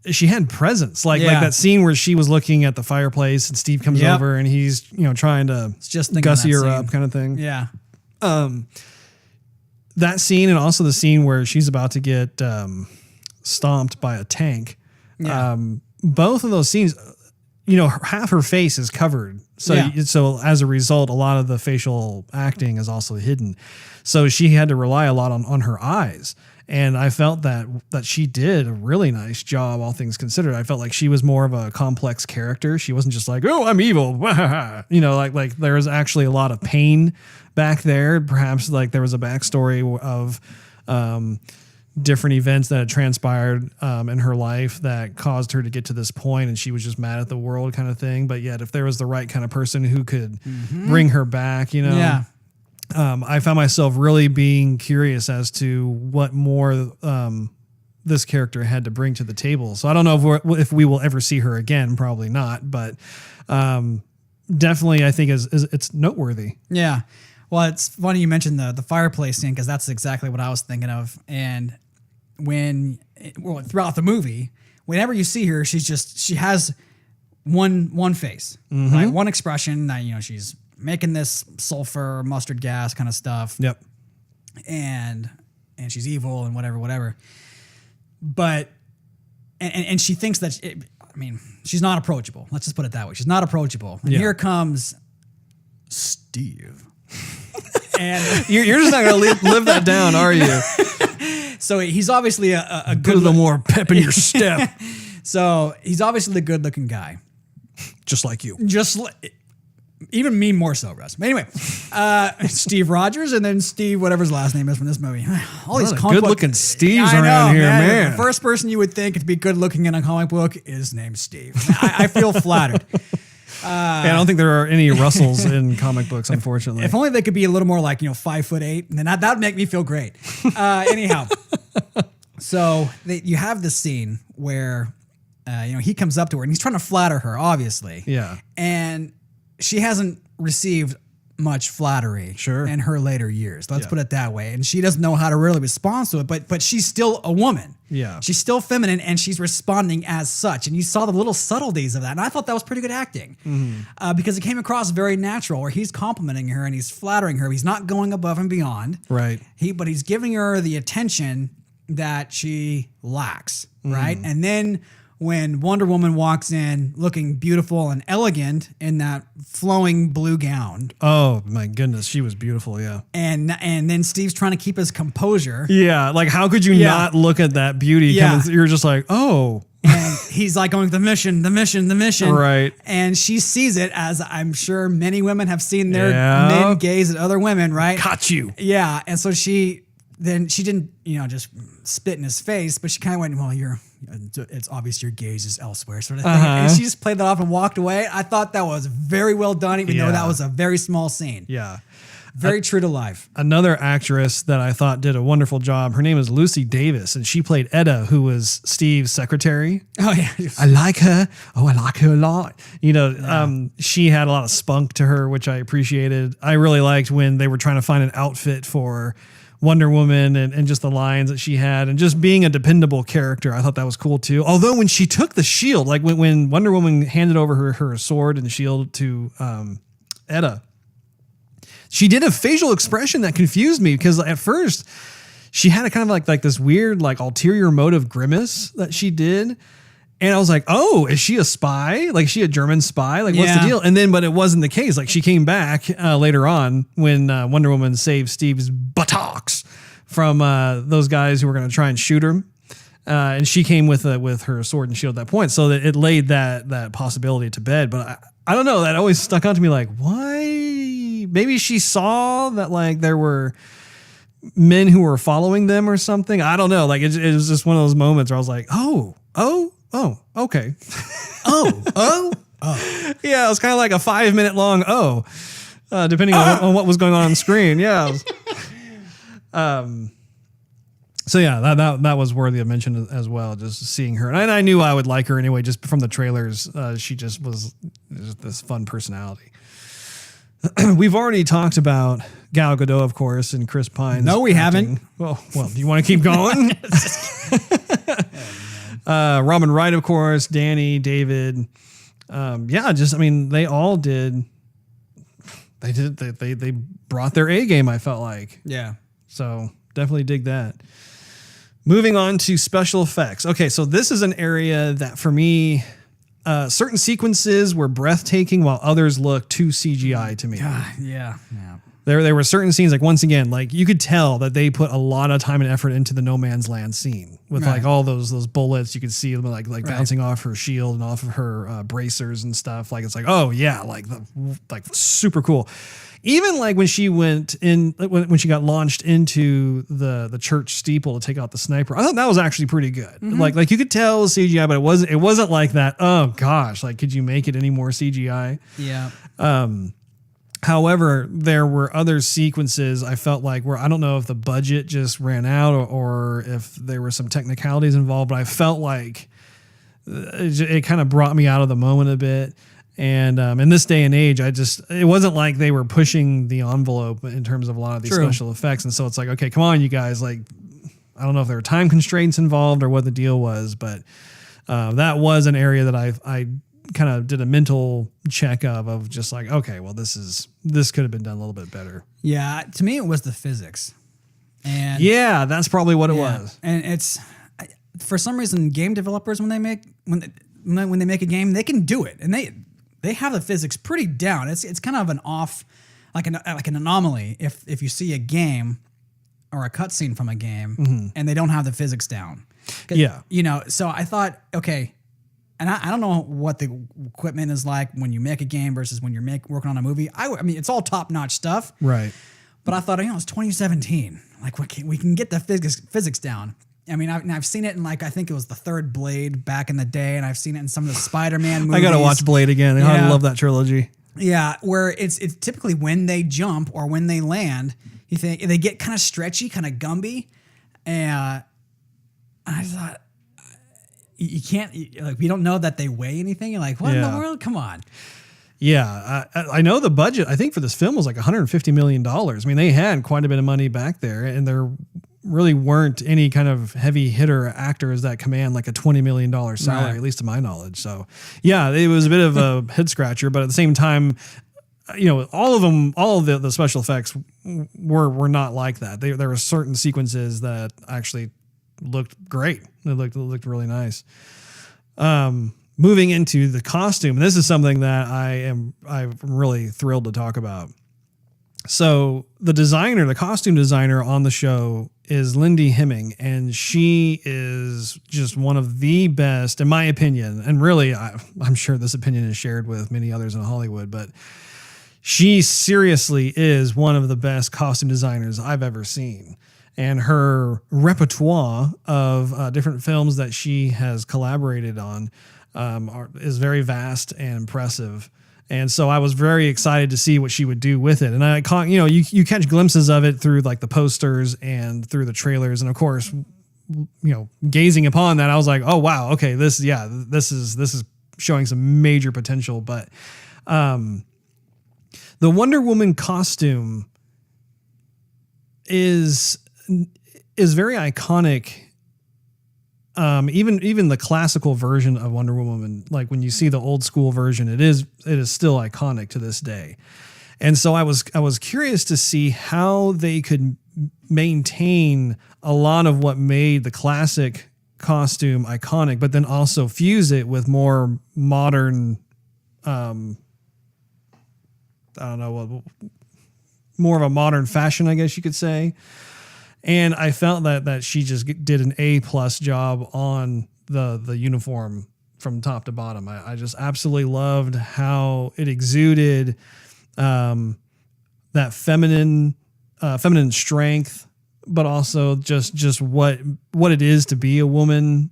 she had presence. Like that scene where she was looking at the fireplace and Steve comes over and he's, trying to gussy her up kind of thing. Yeah. That scene, and also the scene where she's about to get stomped by a tank. Yeah. Both of those scenes, half her face is covered. So as a result, a lot of the facial acting is also hidden. So she had to rely a lot on her eyes. And I felt that she did a really nice job, all things considered. I felt like she was more of a complex character. She wasn't just like, oh, I'm evil. Like there was actually a lot of pain back there. Perhaps like there was a backstory of different events that had transpired in her life that caused her to get to this point, and she was just mad at the world kind of thing. But yet if there was the right kind of person who could bring her back, Yeah. I found myself really being curious as to what more this character had to bring to the table. So I don't know if we will ever see her again. Probably not, but definitely I think it's noteworthy. Yeah. Well, it's funny you mentioned the fireplace scene, because that's exactly what I was thinking of. And throughout the movie, whenever you see her, she has one face, right? One expression that, she's making this sulfur mustard gas kind of stuff. Yep. And she's evil and whatever. But, and she thinks that, she's not approachable. Let's just put it that way. She's not approachable. And here comes Steve. And you're just not going to live that down, are you? So he's obviously a Put good a little more pep in your step. So he's obviously the good looking guy. Just like you. Even me more so, Russ. But anyway, Steve Rogers and then Steve, whatever his last name is from this movie. All these good looking Steves I know, around here, man. The first person you would think to be good looking in a comic book is named Steve. I feel flattered. I don't think there are any Russells in comic books, unfortunately. If only they could be a little more like 5'8", and then that would make me feel great. Anyhow, so you have this scene where he comes up to her and he's trying to flatter her, obviously. Yeah. And she hasn't received much flattery in her later years. Let's put it that way. And she doesn't know how to really respond to it, but she's still a woman. Yeah. She's still feminine and she's responding as such. And you saw the little subtleties of that. And I thought that was pretty good acting because it came across very natural, where he's complimenting her and he's flattering her. He's not going above and beyond. Right. But he's giving her the attention that she lacks. Right. And then when Wonder Woman walks in looking beautiful and elegant in that flowing blue gown. Oh my goodness, she was beautiful, yeah. And then Steve's trying to keep his composure. Yeah, like how could you not look at that beauty coming through? You're just like, oh. And he's like going, the mission. Right. And she sees it, as I'm sure many women have seen their men gaze at other women, right? Caught you. Yeah. And so she didn't, just spit in his face, but she kind of went, well, it's obvious your gaze is elsewhere, sort of thing. And she just played that off and walked away. I thought that was very well done, even though that was a very small scene. Yeah. Very true to life. Another actress that I thought did a wonderful job, her name is Lucy Davis, and she played Etta, who was Steve's secretary. Oh, yeah. I like her. Oh, I like her a lot. She had a lot of spunk to her, which I appreciated. I really liked when they were trying to find an outfit for Wonder Woman and just the lines that she had and just being a dependable character. I thought that was cool too. Although when she took the shield, like when Wonder Woman handed over her sword and shield to Etta, she did a facial expression that confused me, because at first she had a kind of like this weird like ulterior motive grimace that she did. And I was like, oh, is she a spy? Like, is she a German spy? Like, what's the deal? And then, but it wasn't the case. Like, she came back later on when Wonder Woman saved Steve's buttocks from those guys who were going to try and shoot her. And she came with her sword and shield at that point. So that it laid that possibility to bed. But I don't know. That always stuck out to me. Like, why? Maybe she saw that, like, there were men who were following them or something. I don't know. Like, it was just one of those moments where I was like, oh, okay. oh. Yeah, it was kind of like a 5-minute long depending on what was going on the screen. Yeah. So yeah, that was worthy of mention as well, just seeing her. And I knew I would like her anyway, just from the trailers. She just was this fun personality. We've already talked about Gal Gadot, of course, and Chris Pine. No, we haven't. Well, do you want to keep going? Robin Wright, of course, Danny, David. They all did. They brought their A game, I felt like. Yeah. So definitely dig that. Moving on to special effects. Okay, so this is an area that for me, certain sequences were breathtaking while others looked too CGI to me. Yeah. There were certain scenes, like once again, like you could tell that they put a lot of time and effort into the no man's land scene with like all those bullets. You could see them like bouncing off her shield and off of her bracers and stuff. Like it's like, oh yeah, like super cool. Even like when she went in, when she got launched into the church steeple to take out the sniper, I thought that was actually pretty good. Like you could tell it was CGI, but it wasn't like that. Oh gosh, like could you make it any more CGI? Yeah. However, there were other sequences I felt like where I don't know if the budget just ran out or if there were some technicalities involved, but I felt like it kind of brought me out of the moment a bit. And in this day and age, it wasn't like they were pushing the envelope in terms of a lot of these special effects. And so it's like, okay, come on, you guys. Like, I don't know if there were time constraints involved or what the deal was, but that was an area that I kind of did a mental check of just like, okay, well, this could have been done a little bit better. Yeah, to me, it was the physics. And yeah, that's probably what it was. And it's, for some reason, game developers, when they make a game, they can do it. And they have the physics pretty down. It's kind of an off, like an anomaly if you see a game or a cutscene from a game and they don't have the physics down. Yeah. You know, so I thought, okay, and I don't know what the equipment is like when you make a game versus when you're working on a movie. I mean, it's all top-notch stuff. Right. But I thought, it's 2017. Like, we can get the physics down. I mean, I've seen it in, like, I think it was the third Blade back in the day, and I've seen it in some of the Spider-Man movies. I got to watch Blade again. I love that trilogy. Yeah, where it's typically when they jump or when they land, you think they get kind of stretchy, kind of Gumby. And I thought, you can't, like, we don't know that they weigh anything. You're like, what in the world? Come on. Yeah, I know the budget, I think, for this film was like $150 million. I mean, they had quite a bit of money back there, and there really weren't any kind of heavy hitter actors that command like a $20 million salary, at least to my knowledge. So, yeah, it was a bit of a head scratcher, but at the same time, all of the special effects were not like that. There were certain sequences that actually looked great. It looked really nice. Moving into the costume, this is something that I'm really thrilled to talk about. So the costume designer on the show is Lindy Hemming, and she is just one of the best, in my opinion. And really, I'm sure this opinion is shared with many others in Hollywood, but she seriously is one of the best costume designers I've ever seen. And her repertoire of different films that she has collaborated on is very vast and impressive. And so I was very excited to see what she would do with it. And I caught, you catch glimpses of it through like the posters and through the trailers. And of course, gazing upon that, I was like, oh wow, okay, this is showing some major potential. But the Wonder Woman costume is very iconic. Even the classical version of Wonder Woman, like when you see the old school version, it is still iconic to this day. And so I was curious to see how they could maintain a lot of what made the classic costume iconic, but then also fuse it with more modern, more of a modern fashion, I guess you could say. And I felt that she just did an A+ job on the uniform from top to bottom. I just absolutely loved how it exuded that feminine strength, but also just what it is to be a woman.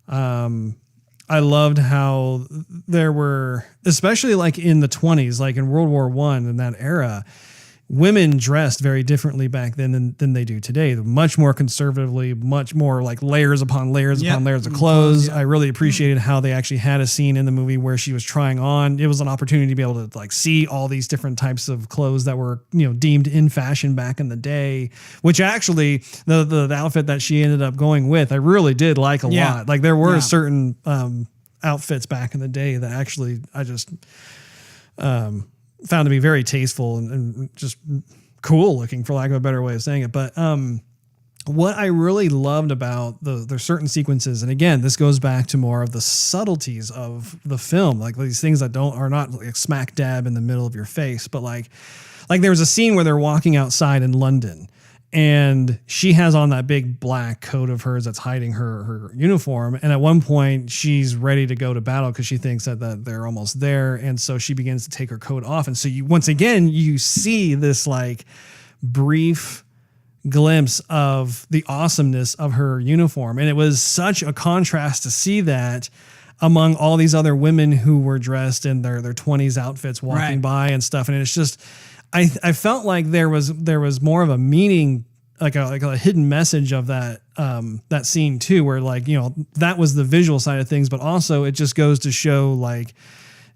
I loved how there were, especially like in the 20s, like in World War I, in that era, women dressed very differently back then than they do today. Much more conservatively, much more like layers upon layers upon layers of clothes. I really appreciated how they actually had a scene in the movie where she was trying on. It was an opportunity to be able to like see all these different types of clothes that were, deemed in fashion back in the day, which actually the outfit that she ended up going with, I really did like a lot. Like there were certain outfits back in the day that actually I just found to be very tasteful and just cool looking, for lack of a better way of saying it. But what I really loved about there's certain sequences, and again, this goes back to more of the subtleties of the film, like these things that are not like smack dab in the middle of your face, but like there was a scene where they're walking outside in London, and she has on that big black coat of hers that's hiding her uniform, and at one point she's ready to go to battle because she thinks that they're almost there, and so she begins to take her coat off, and so once again you see this like brief glimpse of the awesomeness of her uniform. And it was such a contrast to see that among all these other women who were dressed in their 20s outfits walking by and stuff. And it's just, I felt like there was more of a meaning, like a hidden message of that scene too, where like, you know, that was the visual side of things, but also it just goes to show like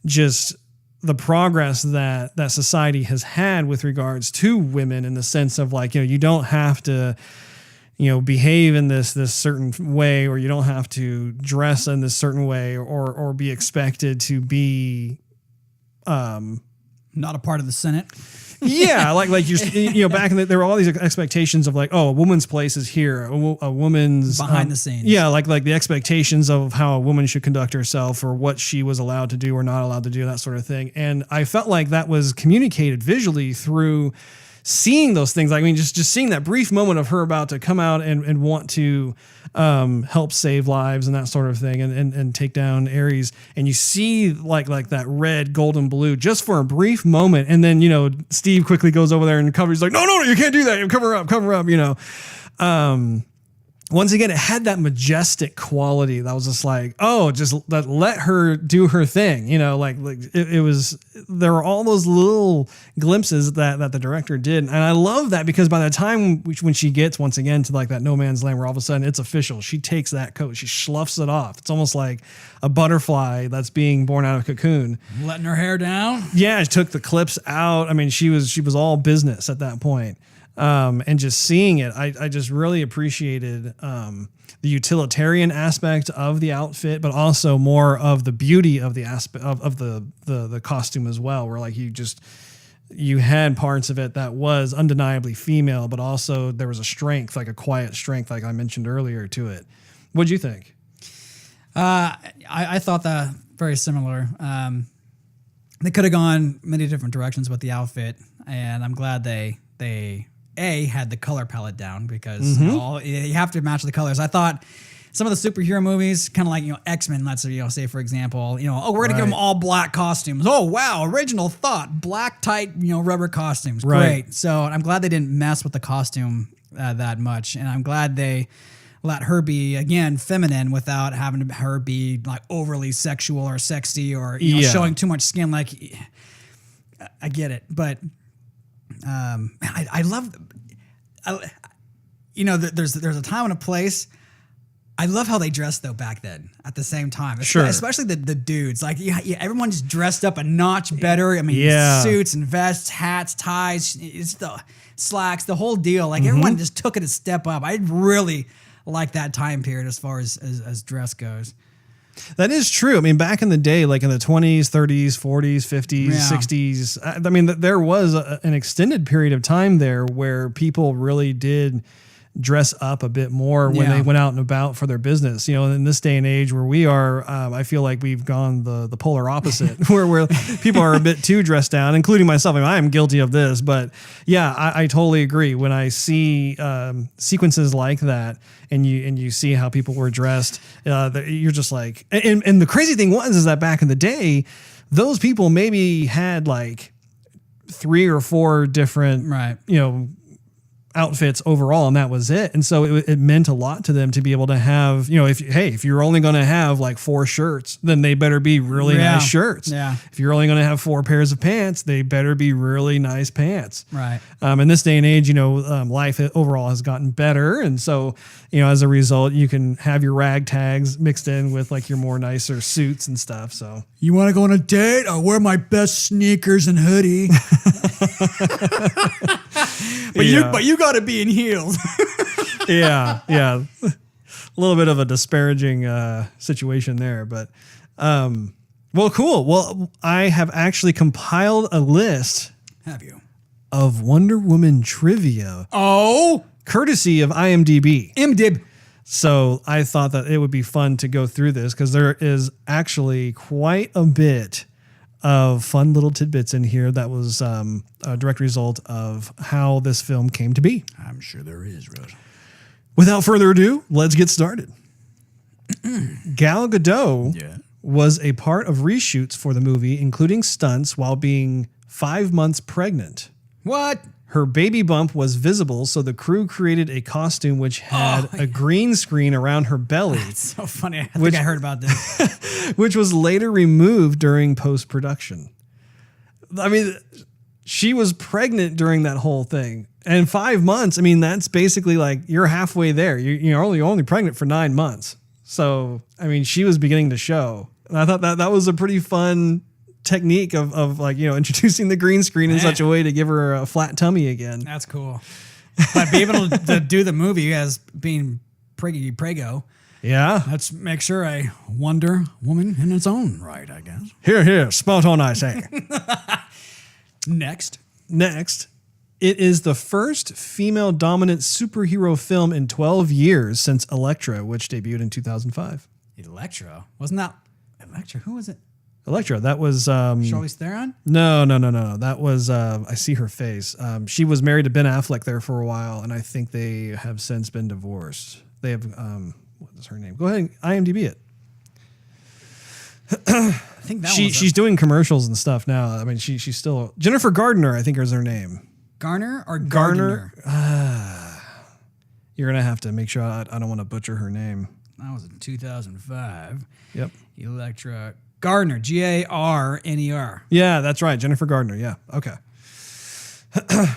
just the progress that society has had with regards to women, in the sense of like, you know, you don't have to, you know, behave in this certain way, or you don't have to dress in this certain way, or be expected to be not a part of the Senate. Yeah, like you know, back in there were all these expectations of like, oh, a woman's place is here, a woman's behind the scenes. Yeah, like the expectations of how a woman should conduct herself, or what she was allowed to do or not allowed to do, that sort of thing. And I felt like that was communicated visually through seeing those things. Like, I mean, just seeing that brief moment of her about to come out and want to help save lives and that sort of thing, and take down Ares, and you see like that red, golden, blue just for a brief moment, and then, you know, Steve quickly goes over there and covers, like, no, you can't do that, cover up, you know. Once again, it had that majestic quality that was just like, oh, just let her do her thing, you know, like it was, there were all those little glimpses that the director did. And I love that, because by the time when she gets once again to like that no man's land, where all of a sudden it's official, she takes that coat, she sloughs it off. It's almost like a butterfly that's being born out of a cocoon. Letting her hair down. Yeah, she took the clips out. I mean, she was all business at that point. And just seeing it, I just really appreciated the utilitarian aspect of the outfit, but also more of the beauty of the aspect of the costume as well, where like you had parts of it that was undeniably female, but also there was a strength, like a quiet strength, like I mentioned earlier, to it. What'd you think? I thought that very similar. They could have gone many different directions with the outfit, and I'm glad they had the color palette down, because you have to match the colors. I thought some of the superhero movies, kind of like, you know, X-Men, let's, you know, say for example, you know, oh, we're gonna give them all black costumes. Oh wow, original thought, black tight, you know, rubber costumes. Right. Great. So I'm glad they didn't mess with the costume that much, and I'm glad they let her be, again, feminine without having her be like overly sexual or sexy, or, you know, showing too much skin. Like, I get it, but I love, you know, there's a time and a place. I love how they dressed though back then at the same time. Sure. Especially the dudes. Like, everyone's dressed up a notch better. I mean, suits and vests, hats, ties, it's the slacks, the whole deal. Like, everyone just took it a step up. I really like that time period as far as dress goes. That is true. I mean, back in the day, like in the 20s, 30s, 40s, 50s, 60s, I mean, there was an extended period of time there where people really did dress up a bit more when they went out and about for their business. You know, in this day and age where we are, I feel like we've gone the polar opposite where people are a bit too dressed down, including myself. I mean, I am guilty of this, but yeah, I totally agree. When I see sequences like that, and you see how people were dressed, you're just like, and the crazy thing is that back in the day, those people maybe had like 3 or 4 different, you know, outfits overall, and that was it. And so it meant a lot to them to be able to have, you know, if you're only going to have like 4 shirts, then they better be really nice shirts. Yeah. If you're only going to have 4 pairs of pants, they better be really nice pants. Right. In this day and age, you know, life overall has gotten better, and so, you know, as a result, you can have your rag tags mixed in with like your more nicer suits and stuff. So you want to go on a date? I'll wear my best sneakers and hoodie. But you got to be in heels. yeah. A little bit of a disparaging situation there, but well, cool. Well, I have actually compiled a list. Have you? Of Wonder Woman trivia. Oh, courtesy of IMDb. MDib. So I thought that it would be fun to go through this because there is actually quite a bit of fun little tidbits in here that was a direct result of how this film came to be. I'm sure there is, Russ. Without further ado, let's get started. Gal Gadot was a part of reshoots for the movie, including stunts while being 5 months pregnant. What? Her baby bump was visible, so the crew created a costume which had a green screen around her belly. It's so funny. I think I heard about this. Which was later removed during post-production. I mean, she was pregnant during that whole thing. And 5 months, I mean, that's basically like you're halfway there. You're only pregnant for 9 months. So, I mean, she was beginning to show. And I thought that was a pretty fun technique of like, introducing the green screen in such a way to give her a flat tummy again. That's cool. But being able to do the movie as being prego. Yeah. Let's make sure a Wonder Woman in its own right, I guess. Here, spot on, I say. Next, it is the first female-dominant superhero film in 12 years since Elektra, which debuted in 2005. Electro. Wasn't that Electra? Who was it? Elektra, that was... Charlize Theron? No. That was... I see her face. She was married to Ben Affleck there for a while, and I think they have since been divorced. They have... what is her name? Go ahead and IMDb it. I think that she's doing commercials and stuff now. I mean, she's still... Jennifer Gardner, I think is her name. Garner or Gardner? You're going to have to make sure I don't want to butcher her name. That was in 2005. Yep. Electra Gardner, Garner. Yeah, that's right. Jennifer Gardner. Yeah. Okay.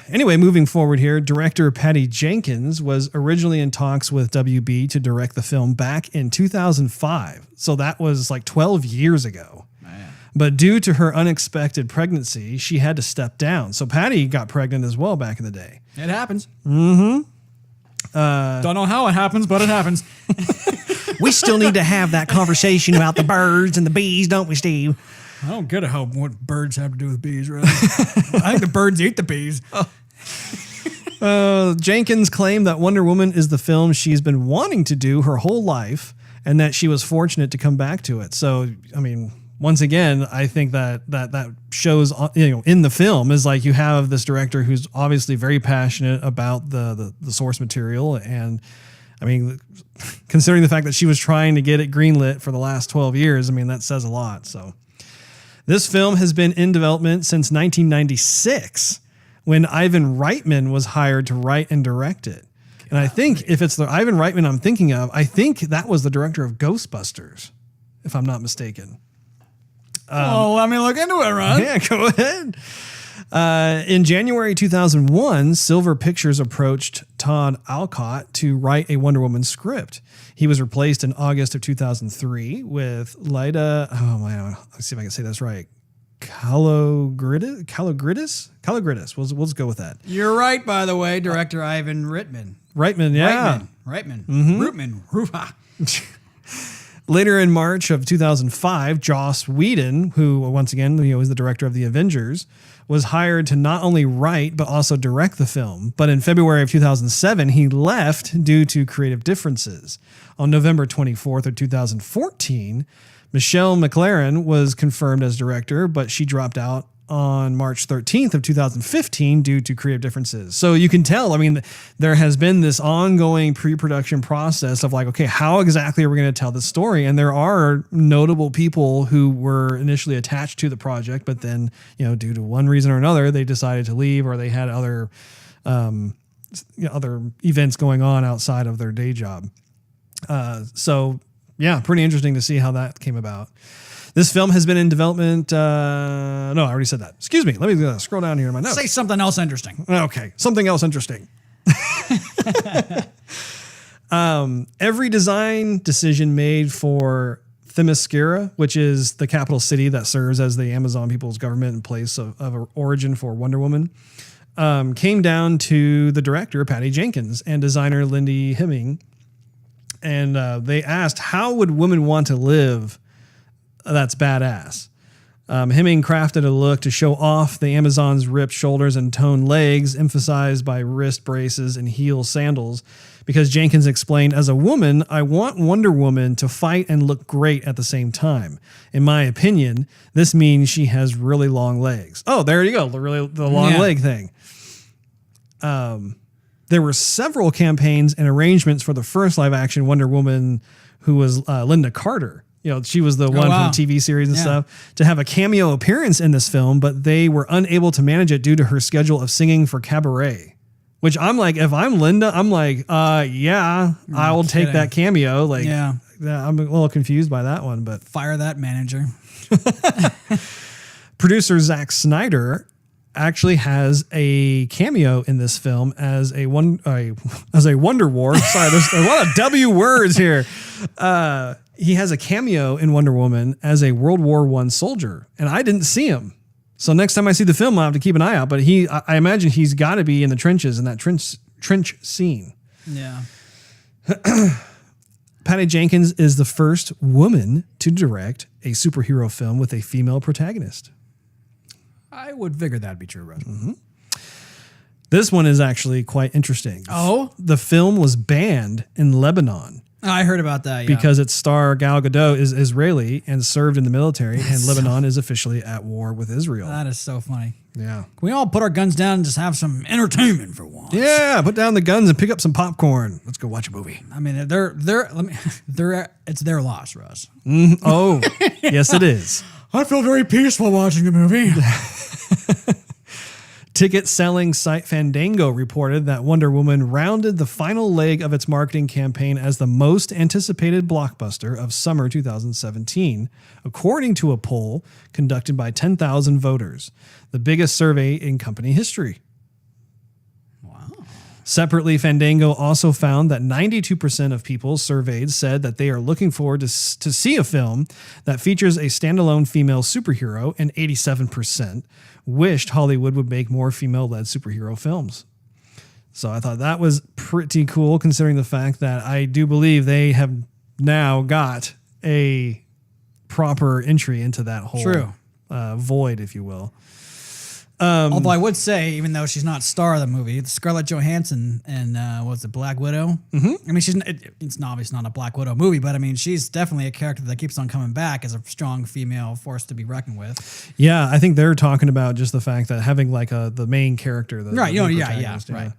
Anyway, moving forward here, director Patty Jenkins was originally in talks with WB to direct the film back in 2005. So that was like 12 years ago. Man. But due to her unexpected pregnancy, she had to step down. So Patty got pregnant as well back in the day. It happens. Mm-hmm. Don't know how it happens, but it happens. We still need to have that conversation about the birds and the bees, don't we, Steve? I don't get what birds have to do with bees, really. I think the birds eat the bees. Jenkins claimed that Wonder Woman is the film she's been wanting to do her whole life and that she was fortunate to come back to it. So, I mean, once again, I think that shows, in the film is like you have this director who's obviously very passionate about the source material. And I mean, considering the fact that she was trying to get it greenlit for the last 12 years, I mean, that says a lot. So this film has been in development since 1996 when Ivan Reitman was hired to write and direct it. And I think if it's the Ivan Reitman I'm thinking of, I think that was the director of Ghostbusters, if I'm not mistaken. Let me look into it, Ron. Yeah, go ahead. In January 2001, Silver Pictures approached Todd Alcott to write a Wonder Woman script. He was replaced in August of 2003 with Lyda, let's see if I can say this right, Kalogridis? We'll just go with that. You're right, by the way, director Ivan Reitman. Reitman, yeah. Reitman. Mm-hmm. Later in March of 2005, Joss Whedon, who once again is the director of The Avengers, was hired to not only write but also direct the film. But in February of 2007, he left due to creative differences. On November 24th of 2014, Michelle McLaren was confirmed as director, but she dropped out on March 13th of 2015 due to creative differences. So you can tell, I mean, there has been this ongoing pre-production process of like, okay, how exactly are we going to tell this story? And there are notable people who were initially attached to the project, but then, due to one reason or another, they decided to leave or they had other events going on outside of their day job. So yeah, pretty interesting to see how that came about. This film has been in development. No, I already said that. Excuse me. Let me scroll down here in my notes. Say something else interesting. Okay. Something else interesting. Every design decision made for Themyscira, which is the capital city that serves as the Amazon people's government and place of origin for Wonder Woman, came down to the director, Patty Jenkins, and designer Lindy Hemming. And they asked, how would women want to live that's badass? Hemming crafted a look to show off the Amazon's ripped shoulders and toned legs, emphasized by wrist braces and heel sandals, because Jenkins explained, as a woman, I want Wonder Woman to fight and look great at the same time. In my opinion, this means she has really long legs. Oh, there you go. The long leg thing. There were several campaigns and arrangements for the first live action Wonder Woman, who was Linda Carter. She was the one from the TV series and stuff, to have a cameo appearance in this film, but they were unable to manage it due to her schedule of singing for Cabaret. Which I'm like, if I'm Linda, I'm like, I'll take that cameo. Like, I'm a little confused by that one, but fire that manager. Producer Zack Snyder actually has a cameo in this film as a Wonder War. Sorry, there's a lot of W words here. He has a cameo in Wonder Woman as a World War I soldier, and I didn't see him. So next time I see the film, I'll have to keep an eye out. But I imagine he's got to be in the trenches in that trench scene. Yeah. Patty Jenkins is the first woman to direct a superhero film with a female protagonist. I would figure that'd be true, Russ. Mm-hmm. This one is actually quite interesting. Oh? The film was banned in Lebanon. I heard about that, because its star Gal Gadot is Israeli and served in the military, and Lebanon is officially at war with Israel. That is so funny. Yeah. Can we all put our guns down and just have some entertainment for once? Yeah, put down the guns and pick up some popcorn. Let's go watch a movie. I mean, it's their loss, Russ. Oh, yes, it is. I feel very peaceful watching the movie. Ticket selling site Fandango reported that Wonder Woman rounded the final leg of its marketing campaign as the most anticipated blockbuster of summer 2017, according to a poll conducted by 10,000 voters, the biggest survey in company history. Wow. Separately, Fandango also found that 92% of people surveyed said that they are looking forward to see a film that features a standalone female superhero, and 87% wished Hollywood would make more female-led superhero films. So I thought that was pretty cool, considering the fact that I do believe they have now got a proper entry into that whole void, if you will. Although I would say, even though she's not star of the movie, Scarlett Johansson and what's it, Black Widow? Mm-hmm. I mean, it's obviously not a Black Widow movie, but I mean, she's definitely a character that keeps on coming back as a strong female force to be reckoned with. Yeah, I think they're talking about just the fact that having like the main character. Right, right.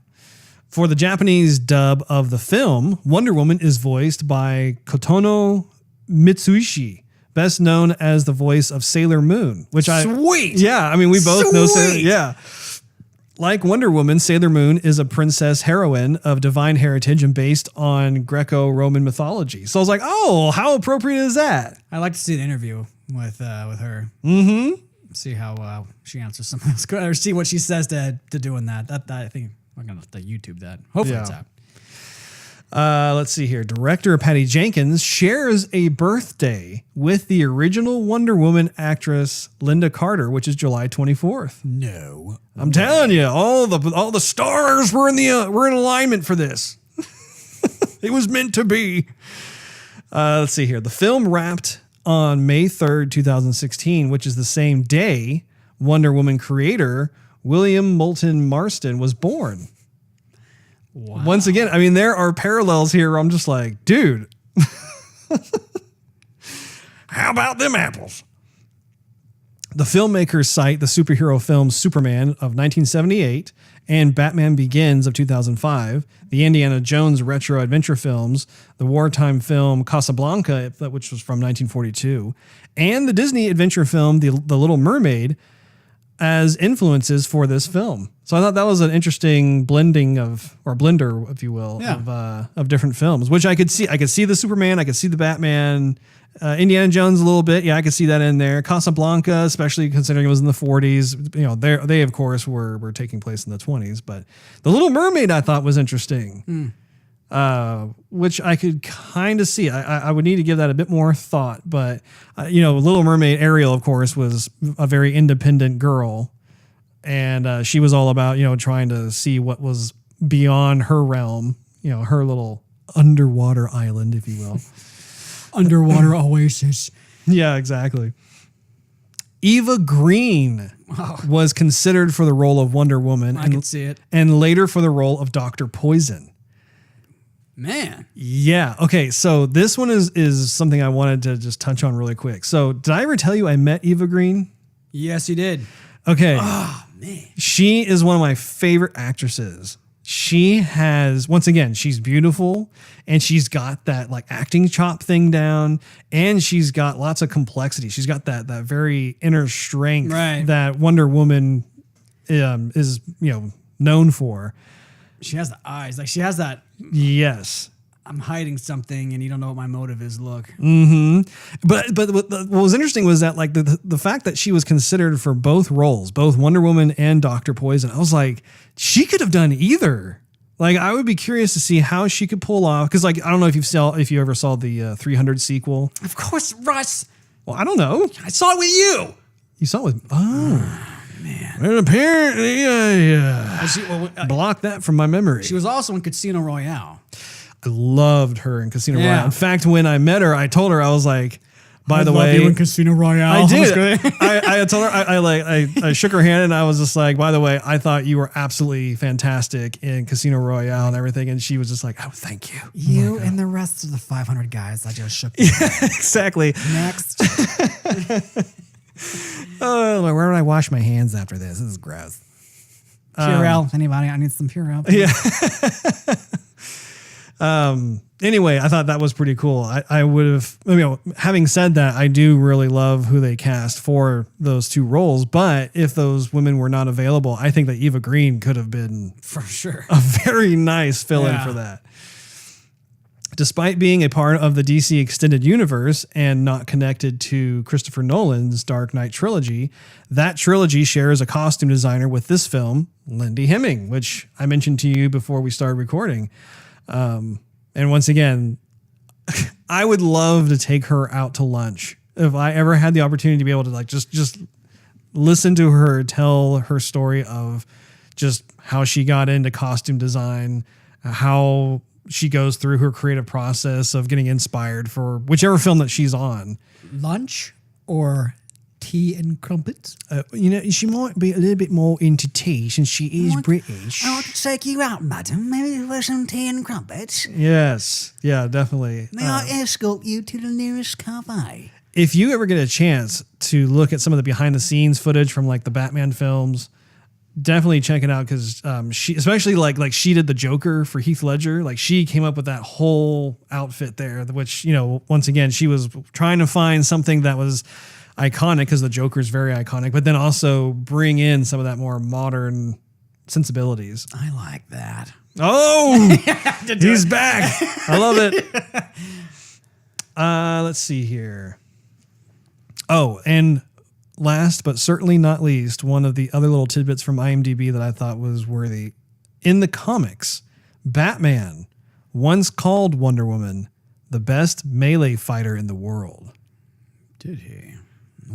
For the Japanese dub of the film, Wonder Woman is voiced by Kotono Mitsuishi, best known as the voice of Sailor Moon, which yeah, I mean, we both know Sailor. Yeah. Like Wonder Woman, Sailor Moon is a princess heroine of divine heritage and based on Greco-Roman mythology. So I was like, oh, how appropriate is that? I'd like to see the interview with her. Mm-hmm. See how she answers some of those, or see what she says to doing that. That I think I'm going to have to YouTube that. Hopefully it's out. Let's see here. Director Patty Jenkins shares a birthday with the original Wonder Woman actress Linda Carter, which is July 24th. No, I'm telling you, all the stars were in alignment for this. It was meant to be. Let's see here. The film wrapped on May 3rd, 2016, which is the same day Wonder Woman creator William Moulton Marston was born. Wow. Once again, I mean, there are parallels here where I'm just like, dude, how about them apples? The filmmakers cite the superhero films Superman of 1978 and Batman Begins of 2005, the Indiana Jones retro adventure films, the wartime film Casablanca, which was from 1942, and the Disney adventure film The Little Mermaid as influences for this film. So I thought that was an interesting blender, if you will, of different films, which I could see. I could see the Superman, I could see the Batman, Indiana Jones a little bit. Yeah, I could see that in there. Casablanca, especially considering it was in the 40s. You know, they of course were taking place in the 20s. But The Little Mermaid I thought was interesting, which I could kind of see. I would need to give that a bit more thought. But Little Mermaid, Ariel, of course, was a very independent girl. And she was all about, trying to see what was beyond her realm, her little underwater island, if you will. Underwater oasis. Yeah, exactly. Eva Green was considered for the role of Wonder Woman. I can see it. And later for the role of Dr. Poison. Man. Yeah. Okay. So this one is something I wanted to just touch on really quick. So did I ever tell you I met Eva Green? Yes, you did. Okay. Oh, man. She is one of my favorite actresses. She has, once again, she's beautiful and she's got that like acting chop thing down and she's got lots of complexity. She's got that very inner strength that Wonder Woman is, known for. She has the eyes. Like she has that. Yes. I'm hiding something and you don't know what my motive is. Look. Mm-hmm. But what was interesting was that like the fact that she was considered for both roles, both Wonder Woman and Dr. Poison, I was like, she could have done either. Like I would be curious to see how she could pull off. Cause like, I don't know if you ever saw the 300 sequel. Of course, Russ. Well, I don't know. I saw it with you. You saw it with, man. And apparently I blocked that from my memory. She was also in Casino Royale. I loved her in Casino Royale. In fact, when I met her, I told her, I was like, by the way, you in Casino Royale. I did. I told her, I shook her hand and I was just like, by the way, I thought you were absolutely fantastic in Casino Royale and everything. And she was just like, oh, thank you. You and the rest of the 500 guys I just shook. Exactly. Next. Oh, where would I wash my hands after this? This is gross. Purell. Anybody? I need some Purell. Yeah. Anyway, I thought that was pretty cool. I would have, having said that, I do really love who they cast for those two roles. But if those women were not available, I think that Eva Green could have been for sure a very nice fill-in for that. Despite being a part of the DC Extended Universe and not connected to Christopher Nolan's Dark Knight trilogy, that trilogy shares a costume designer with this film, Lindy Hemming, which I mentioned to you before we started recording. And once again, I would love to take her out to lunch. If I ever had the opportunity to be able to like just listen to her tell her story of just how she got into costume design, how she goes through her creative process of getting inspired for whichever film that she's on. Lunch or tea and crumpets? She might be a little bit more into tea since she is British. I want to take you out, madam. Maybe for some tea and crumpets. Yes. Yeah, definitely. May I escort you to the nearest cafe? If you ever get a chance to look at some of the behind the scenes footage from like the Batman films, definitely check it out because she, especially like she did the Joker for Heath Ledger. Like she came up with that whole outfit there, which, once again, she was trying to find something that was iconic because the Joker is very iconic, but then also bring in some of that more modern sensibilities. I like that. Oh, he's back. I love it. Let's see here. Oh, and last but certainly not least, one of the other little tidbits from IMDb that I thought was worthy. In the comics, Batman once called Wonder Woman the best melee fighter in the world. Did he?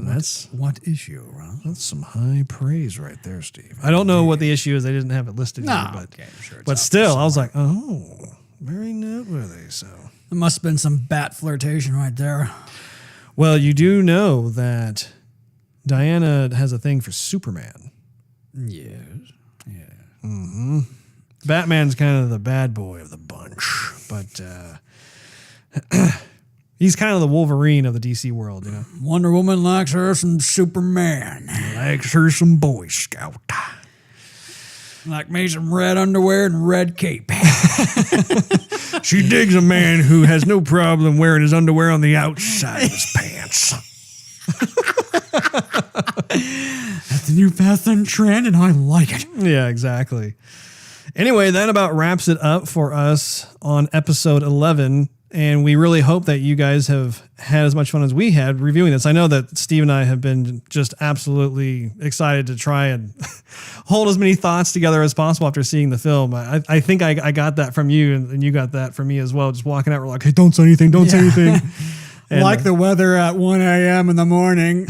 That's what issue, Ron? That's some high praise right there, Steve. I don't know what the issue is. They didn't have it listed here, but but still, I was like, oh, very noteworthy. So there must have been some bat flirtation right there. Well, you do know that Diana has a thing for Superman. Yes. Yeah. Mm-hmm. Batman's kind of the bad boy of the bunch, but he's kind of the Wolverine of the DC world, Wonder Woman likes her some Superman. Likes her some Boy Scout. Like me some red underwear and red cape. She digs a man who has no problem wearing his underwear on the outside of his pants. That's the new fashion trend, and I like it. Yeah, exactly. Anyway, that about wraps it up for us on episode 11. And we really hope that you guys have had as much fun as we had reviewing this. I know that Steve and I have been just absolutely excited to try and hold as many thoughts together as possible after seeing the film. I think I got that from you, and you got that from me as well. Just walking out, we're like, hey, don't say anything, don't say anything. And, like the weather at 1 a.m. in the morning.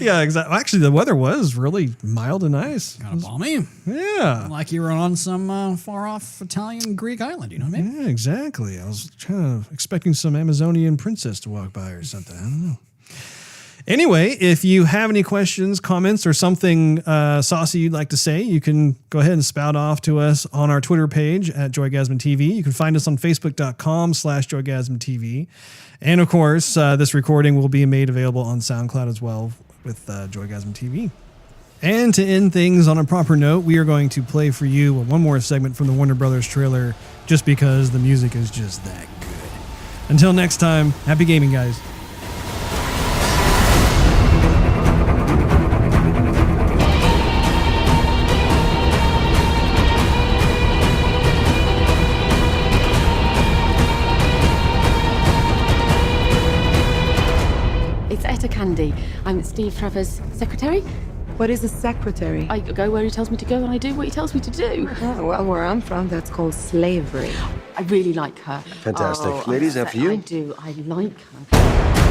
Yeah, exactly. Actually, the weather was really mild and nice. Kind of balmy. Yeah. Like you were on some far-off Italian Greek island, you know what I mean? Yeah, exactly. I was kind of expecting some Amazonian princess to walk by or something. I don't know. Anyway, if you have any questions, comments, or something saucy you'd like to say, you can go ahead and spout off to us on our Twitter page at Joygasm TV. You can find us on Facebook.com/Joygasm TV. And of course, this recording will be made available on SoundCloud as well with Joygasm TV. And to end things on a proper note, we are going to play for you one more segment from the Warner Brothers trailer just because the music is just that good. Until next time, happy gaming, guys. Candy. I'm Steve Trevor's secretary. What is a secretary? I go where he tells me to go and I do what he tells me to do. Oh, well, where I'm from, that's called slavery. I really like her. Fantastic. Oh, Ladies, after you. I do. I like her.